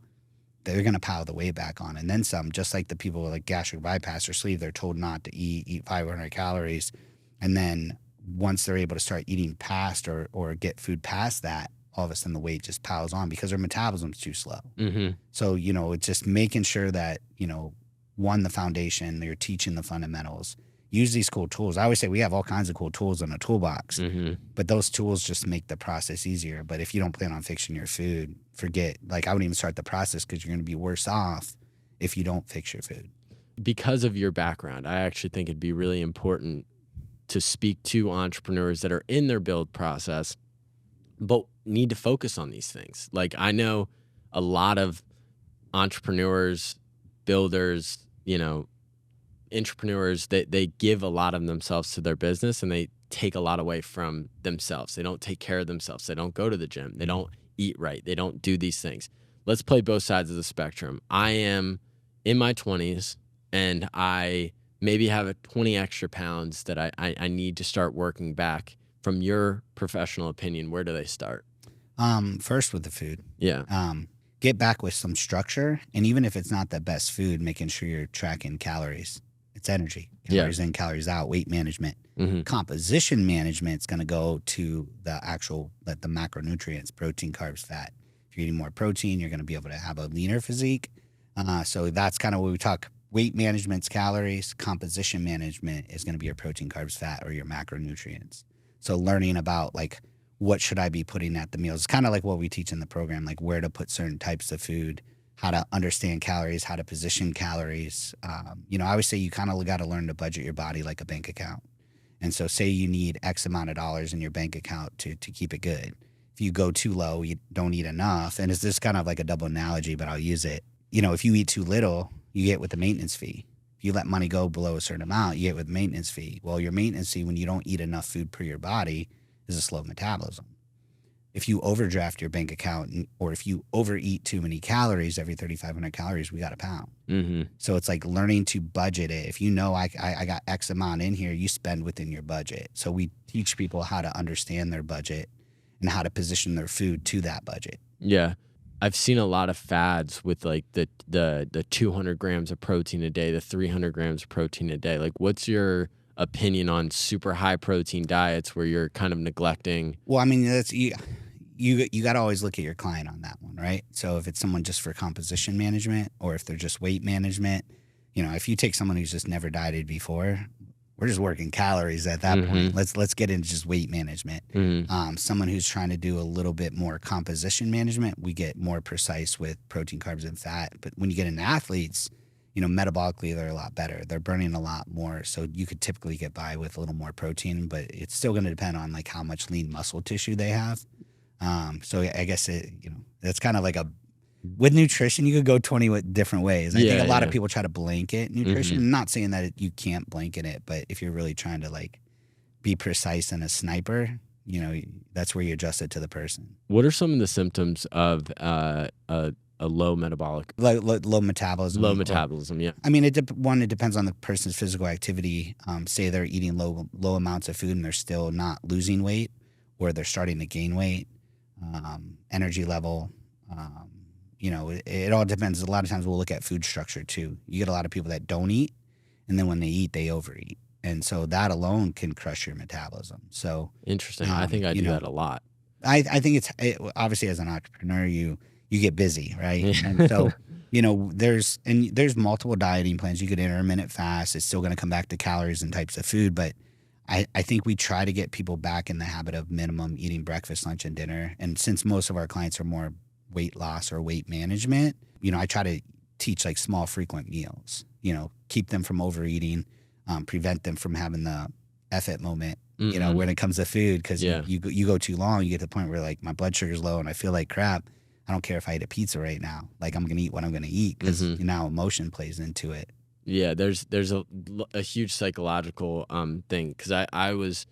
They're going to pile the weight back on. And then some, just like the people with like gastric bypass or sleeve, they're told not to eat 500 calories. And then once they're able to start eating past or get food past that, all of a sudden the weight just piles on because their metabolism's too slow. So, it's just making sure that, one, the foundation, you're teaching the fundamentals. Use these cool tools. I always say we have all kinds of cool tools in a toolbox, but those tools just make the process easier. But if you don't plan on fixing your food, forget. Like, I wouldn't even start the process because you're going to be worse off if you don't fix your food. Because of your background, I actually think it'd be really important to speak to entrepreneurs that are in their build process, but need to focus on these things. Like, I know a lot of entrepreneurs, builders, entrepreneurs, they give a lot of themselves to their business and they take a lot away from themselves. They don't take care of themselves. They don't go to the gym. They don't eat right. They don't do these things. Let's play both sides of the spectrum. I am in my 20s and I maybe have 20 extra pounds that I need to start working back. From your professional opinion, where do they start? First with the food. Yeah. Get back with some structure. And even if it's not the best food, making sure you're tracking calories. It's energy. Calories in, calories out, weight management. Composition management is going to go to the the macronutrients, protein, carbs, fat. If you're eating more protein, you're going to be able to have a leaner physique. So that's kind of what we talk. Weight management's calories. Composition management is going to be your protein, carbs, fat, or your macronutrients. So learning about like, what should I be putting at the meals? It's kind of like what we teach in the program, like where to put certain types of food, how to understand calories, how to position calories. I always say you kind of got to learn to budget your body like a bank account. And so say you need X amount of dollars in your bank account to keep it good. If you go too low, you don't eat enough. And it's just kind of like a double analogy, but I'll use it. If you eat too little, you get with the maintenance fee. If you let money go below a certain amount, you get with maintenance fee. Well, your maintenance fee, when you don't eat enough food per your body, is a slow metabolism. If you overdraft your bank account or if you overeat too many calories, every 3,500 calories, we got a pound. So it's like learning to budget it. If I got X amount in here, you spend within your budget. So we teach people how to understand their budget and how to position their food to that budget. Yeah. I've seen a lot of fads with like the 200 grams of protein a day, the 300 grams of protein a day. Like, what's your opinion on super high protein diets where you're kind of neglecting? Well, I mean, that's you got to always look at your client on that one, right? So if it's someone just for composition management or if they're just weight management, if you take someone who's just never dieted before, we're just working calories at that point. Let's get into just weight management. Someone who's trying to do a little bit more composition management, we get more precise with protein, carbs, and fat. But when you get into athletes, metabolically, they're a lot better. They're burning a lot more. So you could typically get by with a little more protein, but it's still going to depend on like how much lean muscle tissue they have. So I guess that's kind of like with nutrition, you could go 20 different ways. I think a lot of people try to blanket nutrition. I'm not saying that you can't blanket it, but if you're really trying to like be precise and a sniper, that's where you adjust it to the person. What are some of the symptoms of a low metabolic, low metabolism? Low metabolism, yeah. I mean, it depends on the person's physical activity. Say they're eating low amounts of food and they're still not losing weight, or they're starting to gain weight. Energy level. It all depends. A lot of times we'll look at food structure too. You get a lot of people that don't eat, and then when they eat, they overeat, and so that alone can crush your metabolism. So interesting. I think I do that a lot. I think it's obviously as an entrepreneur, you get busy, right? And so there's multiple dieting plans. You could intermittent fast. It's still going to come back to calories and types of food, but I think we try to get people back in the habit of minimum eating breakfast, lunch, and dinner. And since most of our clients are more weight loss or weight management, I try to teach like small, frequent meals, keep them from overeating. prevent them from having the F-it moment, you know, when it comes to food. Because you go too long, you get to the point where like my blood sugar's low and I feel like crap. I don't care if I eat a pizza right now. Like I'm gonna eat what I'm gonna eat because now emotion plays into it. Yeah, there's a huge psychological thing, because I was,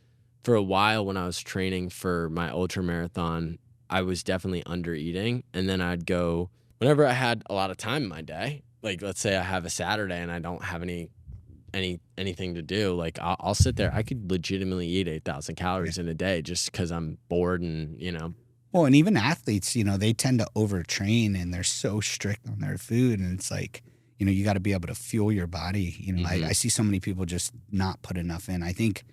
for a while when I was training for my ultra marathon, I was definitely under eating, and then I'd go whenever I had a lot of time in my day. Like let's say I have a Saturday and I don't have anything to do, like I'll sit there. I could legitimately eat 8,000 calories in a day just because I'm bored and Well, and even athletes, you know, they tend to overtrain and they're so strict on their food, and it's like, you know, you got to be able to fuel your body. You know, I see so many people just not put enough in. I think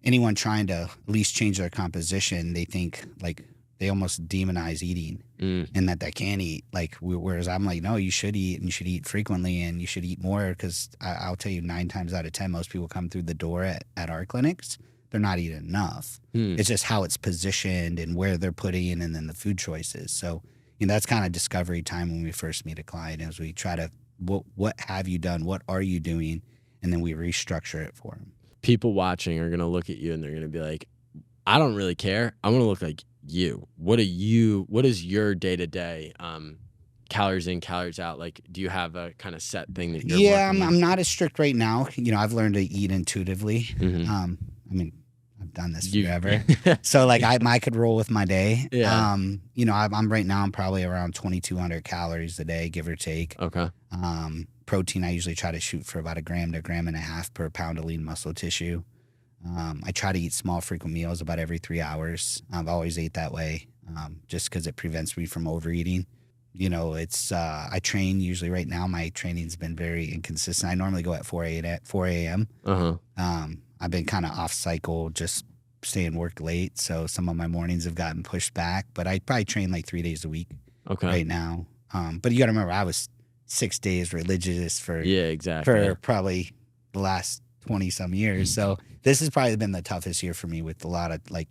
anyone trying to at least change their composition, they think like they almost demonize eating and that they can't eat. Like, whereas I'm like, no, you should eat, and you should eat frequently, and you should eat more, because I'll tell you 9 times out of 10, most people come through the door at our clinics, they're not eating enough. It's just how it's positioned and where they're putting in, and then the food choices. So, you know, that's kind of discovery time when we first meet a client, as we try to, what have you done? What are you doing? And then we restructure it for them. People watching are going to look at you and they're going to be like, I don't really care. I want to look like you. What is your day-to-day calories in, calories out? Like, do you have a kind of set thing that you're working with? I'm not as strict right now. You know, I've learned to eat intuitively. I mean, I've done this forever. So like I could roll with my day. Yeah. You know, I'm right now, I'm probably around 2,200 calories a day, give or take. Okay. Protein, I usually try to shoot for about 1 gram to 1.5 grams per pound of lean muscle tissue. I try to eat small, frequent meals about every 3 hours. I've always ate that way, just because it prevents me from overeating. You know, it's I train usually. Right now, my training's been very inconsistent. I normally go at 4 a.m. I've been kind of off cycle, just staying work late. So some of my mornings have gotten pushed back, but I probably train like 3 days a week right now. But you got to remember, I was 6 days religious for probably the last 20 some years. So this has probably been the toughest year for me, with a lot of like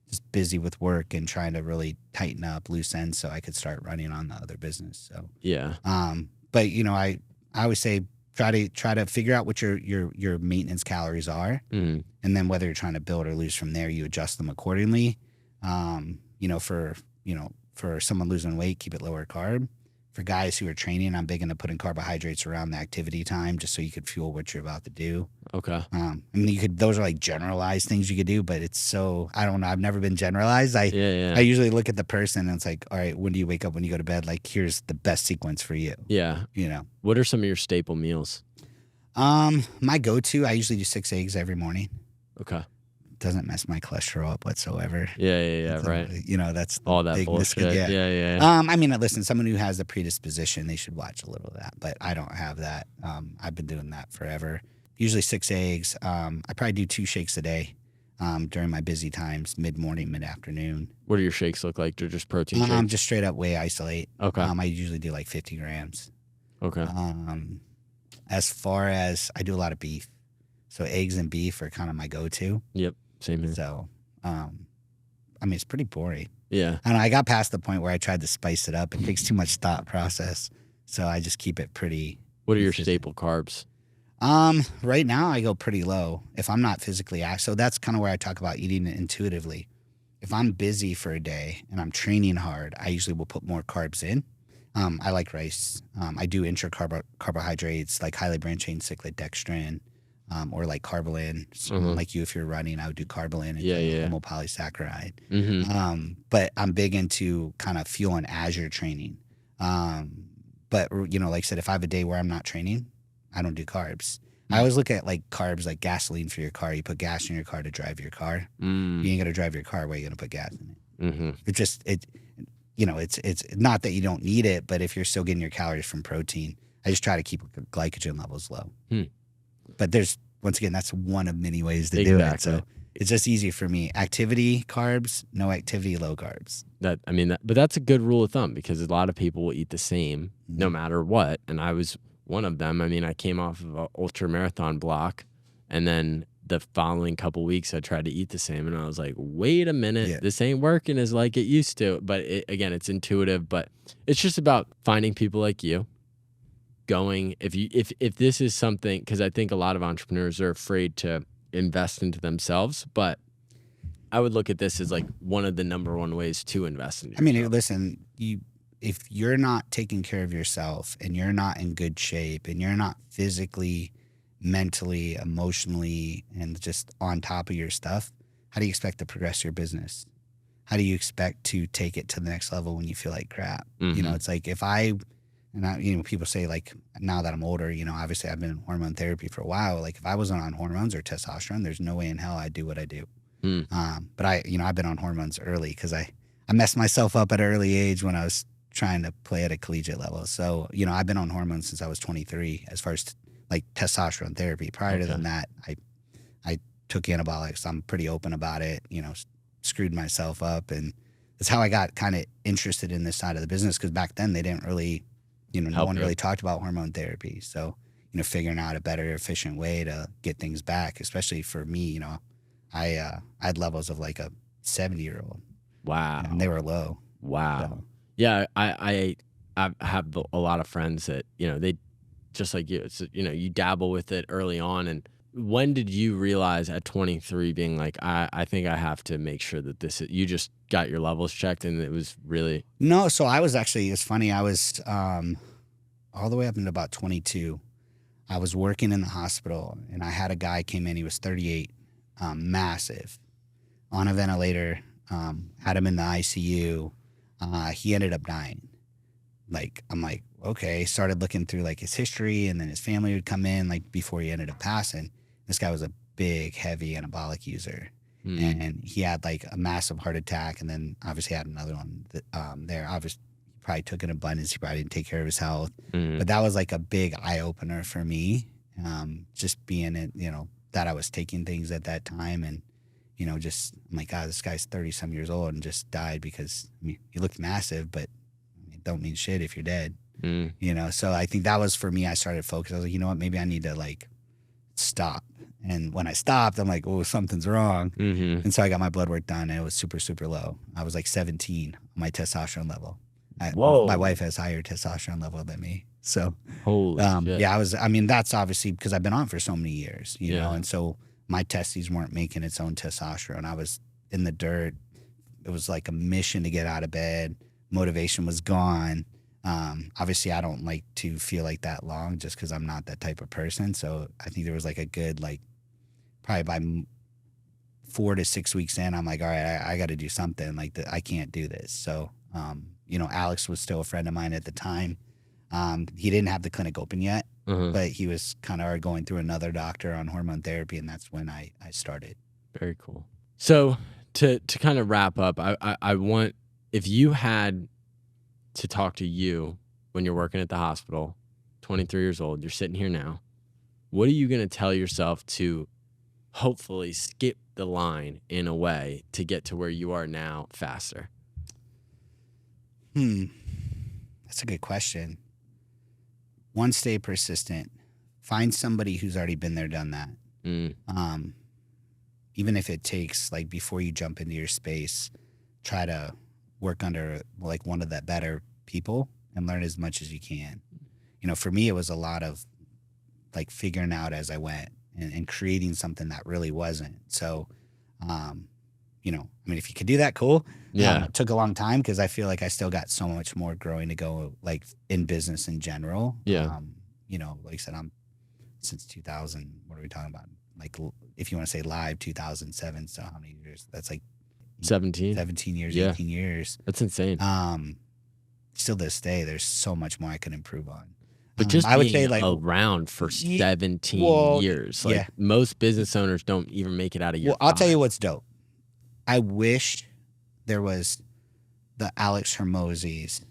just busy with work and trying to really tighten up loose ends so I could start running on the other business. So but you know, I always say try to figure out what your maintenance calories are, and then whether you're trying to build or lose from there, you adjust them accordingly. You know, for someone losing weight, keep it lower carb. For guys who are training, I'm big into putting carbohydrates around the activity time, just so you could fuel what you're about to do. Okay. I mean, those are like generalized things you could do, but it's so, I don't know. I've never been generalized. I usually look at the person and it's like, all right, when do you wake up? When you go to bed? Like, here's the best sequence for you. Yeah. You know, what are some of your staple meals? My go-to, I usually do 6 eggs every morning. Okay. Doesn't mess my cholesterol up whatsoever. Yeah, right. You know, that's all that bullshit. Yeah. I mean, listen, someone who has the predisposition, they should watch a little of that, but I don't have that. I've been doing that forever. Usually 6 eggs. I probably do 2 shakes a day during my busy times, mid-morning, mid-afternoon. What do your shakes look like? They're just protein shakes? Just straight up whey isolate. Okay. I usually do like 50 grams. Okay. As far as, I do a lot of beef. So eggs and beef are kind of my go-to. Yep. Same here. So, I mean, it's pretty boring. Yeah. I don't know, I got past the point where I tried to spice it up. It takes too much thought process. So I just keep it pretty. What are your staple carbs? Right now I go pretty low if I'm not physically active. So that's kind of where I talk about eating it intuitively. If I'm busy for a day and I'm training hard, I usually will put more carbs in. I like rice. I do carbohydrates like highly branched chain cyclic dextrin. Or like carbolin, like you, if you're running, I would do carbolin and homopolysaccharide. But I'm big into kind of fueling as you're training. But, you know, like I said, if I have a day where I'm not training, I don't do carbs. I always look at like carbs like gasoline for your car. You put gas in your car to drive your car. You ain't going to drive your car where you're going to put gas in it. It's just, you know, it's not that you don't need it, but if you're still getting your calories from protein, I just try to keep glycogen levels low. But once again, that's one of many ways to do it. So it's just easy for me. Activity, carbs, no activity, low carbs. But that's a good rule of thumb, because a lot of people will eat the same no matter what. And I was one of them. I mean, I came off of an ultra marathon block, and then the following couple weeks I tried to eat the same, and I was like, wait a minute, this ain't working as like it used to. But again, it's intuitive, but it's just about finding people like you, going, if this is something, because I think a lot of entrepreneurs are afraid to invest into themselves, but I would look at this as like one of the number one ways to invest in yourself. I mean, listen, if you're not taking care of yourself and you're not in good shape and you're not physically, mentally, emotionally, and just on top of your stuff, how do you expect to progress your business? How do you expect to take it to the next level when you feel like crap? You know, it's like people say like, now that I'm older, you know, obviously I've been in hormone therapy for a while. Like if I wasn't on hormones or testosterone, there's no way in hell I'd do what I do. But I've been on hormones early because I messed myself up at an early age when I was trying to play at a collegiate level. So, you know, I've been on hormones since I was 23 as far as like testosterone therapy. Prior to that, I took anabolics. I'm pretty open about it, you know, screwed myself up. And that's how I got kind of interested in this side of the business, because back then they didn't really, you know, no one really talked about hormone therapy. So, you know, figuring out a better, efficient way to get things back, especially for me, you know, I had levels of like a 70-year-old. Wow. And they were low. Wow. So. Yeah. I have a lot of friends that, you know, they just like you, it's, you know, you dabble with it early on. And when did you realize at 23 being like, I think I have to make sure that you just got your levels checked and it was really? No. So I was actually, it's funny. I was all the way up into about 22. I was working in the hospital and I had a guy came in, he was 38. Massive, on a ventilator, had him in the ICU. He ended up dying. Like, I'm like, okay, started looking through like his history, and then his family would come in like before he ended up passing. This guy was a big, heavy anabolic user. And he had like a massive heart attack, and then obviously had another one there. Obviously, he probably took an abundance. He probably didn't take care of his health. But that was like a big eye opener for me, just being it, you know, that I was taking things at that time, and, you know, just, I'm like, God, this guy's 30-some years old and just died because, I mean, he looked massive, but it don't mean shit if you're dead, you know? So I think that was, for me, I started focusing. I was like, you know what, maybe I need to like stop. And when I stopped, I'm like, oh, something's wrong. And so I got my blood work done, and it was super, super low. I was like 17 on my testosterone level. Whoa. My wife has higher testosterone level than me. So, holy shit. Yeah, I mean, that's obviously because I've been on for so many years, you know, and so my testes weren't making its own testosterone. I was in the dirt. It was like a mission to get out of bed. Motivation was gone. Obviously I don't like to feel like that long just because I'm not that type of person. So I think there was like a good, like, probably by 4 to 6 weeks in, I'm like, all right, I got to do something. Like, I can't do this. So, you know, Alex was still a friend of mine at the time. He didn't have the clinic open yet, but he was kind of going through another doctor on hormone therapy, and that's when I started. Very cool. So to kind of wrap up, I want, if you had to talk to you when you're working at the hospital, 23 years old, you're sitting here now, what are you going to tell yourself to hopefully skip the line in a way to get to where you are now faster? That's a good question. One, stay persistent. Find somebody who's already been there, done that. Even if it takes, like, before you jump into your space, try to work under like one of the better people and learn as much as you can. You know, for me, it was a lot of like figuring out as I went and creating something that really wasn't. So, you know, I mean, if you could do that, cool. Yeah. It took a long time because I feel like I still got so much more growing to go, like, in business in general. Yeah. You know, like I said, I'm since 2000. What are we talking about? Like, if you want to say live, 2007. So how many years? That's like 17 years, Yeah. 18 years. That's insane. Still to this day, there's so much more I could improve on. But just I would being say, like, around for 17 years, like, most business owners don't even make it out of year 5. I'll tell you what's dope. I wish there was the Alex Hermosi's,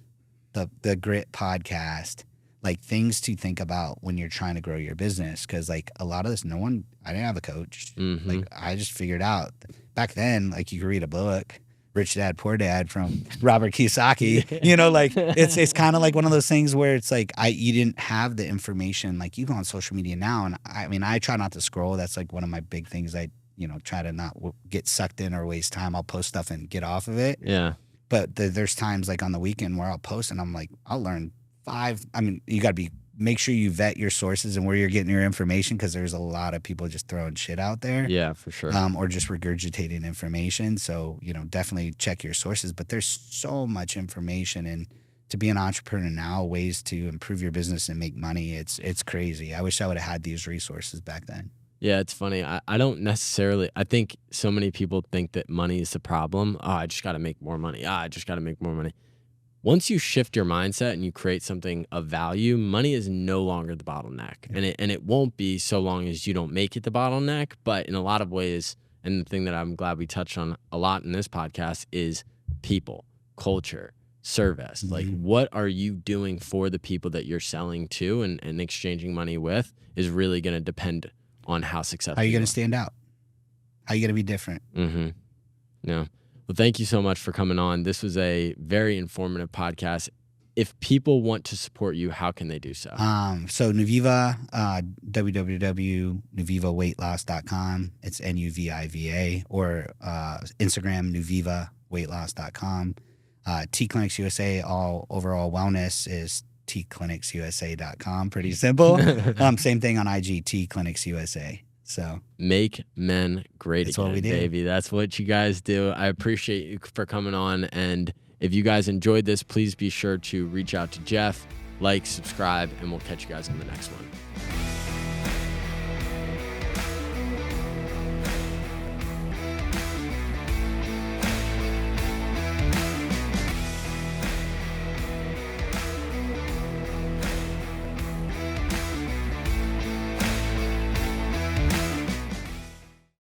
the Grit podcast, like, things to think about when you're trying to grow your business. Because, like, a lot of this, I didn't have a coach. Like, I just figured out. Back then, like, you could read a book, Rich Dad, Poor Dad from Robert Kiyosaki. You know, like, it's kind of like one of those things where it's like, you didn't have the information. Like, you go on social media now, and I mean, I try not to scroll. That's like one of my big things. I, you know, try to not get sucked in or waste time. I'll post stuff and get off of it. Yeah. But there's times like on the weekend where I'll post and I'm like, I'll learn 5. I mean, you got to be make sure you vet your sources and where you're getting your information, because there's a lot of people just throwing shit out there. Yeah, for sure. Or just regurgitating information. So, definitely check your sources. But there's so much information, and to be an entrepreneur now, ways to improve your business and make money, it's crazy. I wish I would have had these resources back then. Yeah, it's funny. I don't necessarily, I think so many people think that money is the problem. Oh, I just got to make more money. I just got to make more money. Once you shift your mindset and you create something of value, money is no longer the bottleneck. Yeah. And it won't be so long as you don't make it the bottleneck. But in a lot of ways, and the thing that I'm glad we touched on a lot in this podcast is people, culture, service. Mm-hmm. Like, what are you doing for the people that you're selling to and exchanging money with is really going to depend on how successful How are you going to stand out? How are you going to be different? Mm-hmm. Yeah. Well, thank you so much for coming on. This was a very informative podcast. If people want to support you, how can they do so? So NuViva, www.nuvivaweihtloss.com. It's NuViva, or Instagram, NuVivaweightloss.com. T Clinics USA, all overall wellness is tclinicsusa.com. Pretty simple. Same thing on IG, T Clinics USA. So make men great that's again, what we do. baby. That's what you guys do. I appreciate you for coming on. And if you guys enjoyed this, please be sure to reach out to Jeff, like, subscribe, and we'll catch you guys on the next one.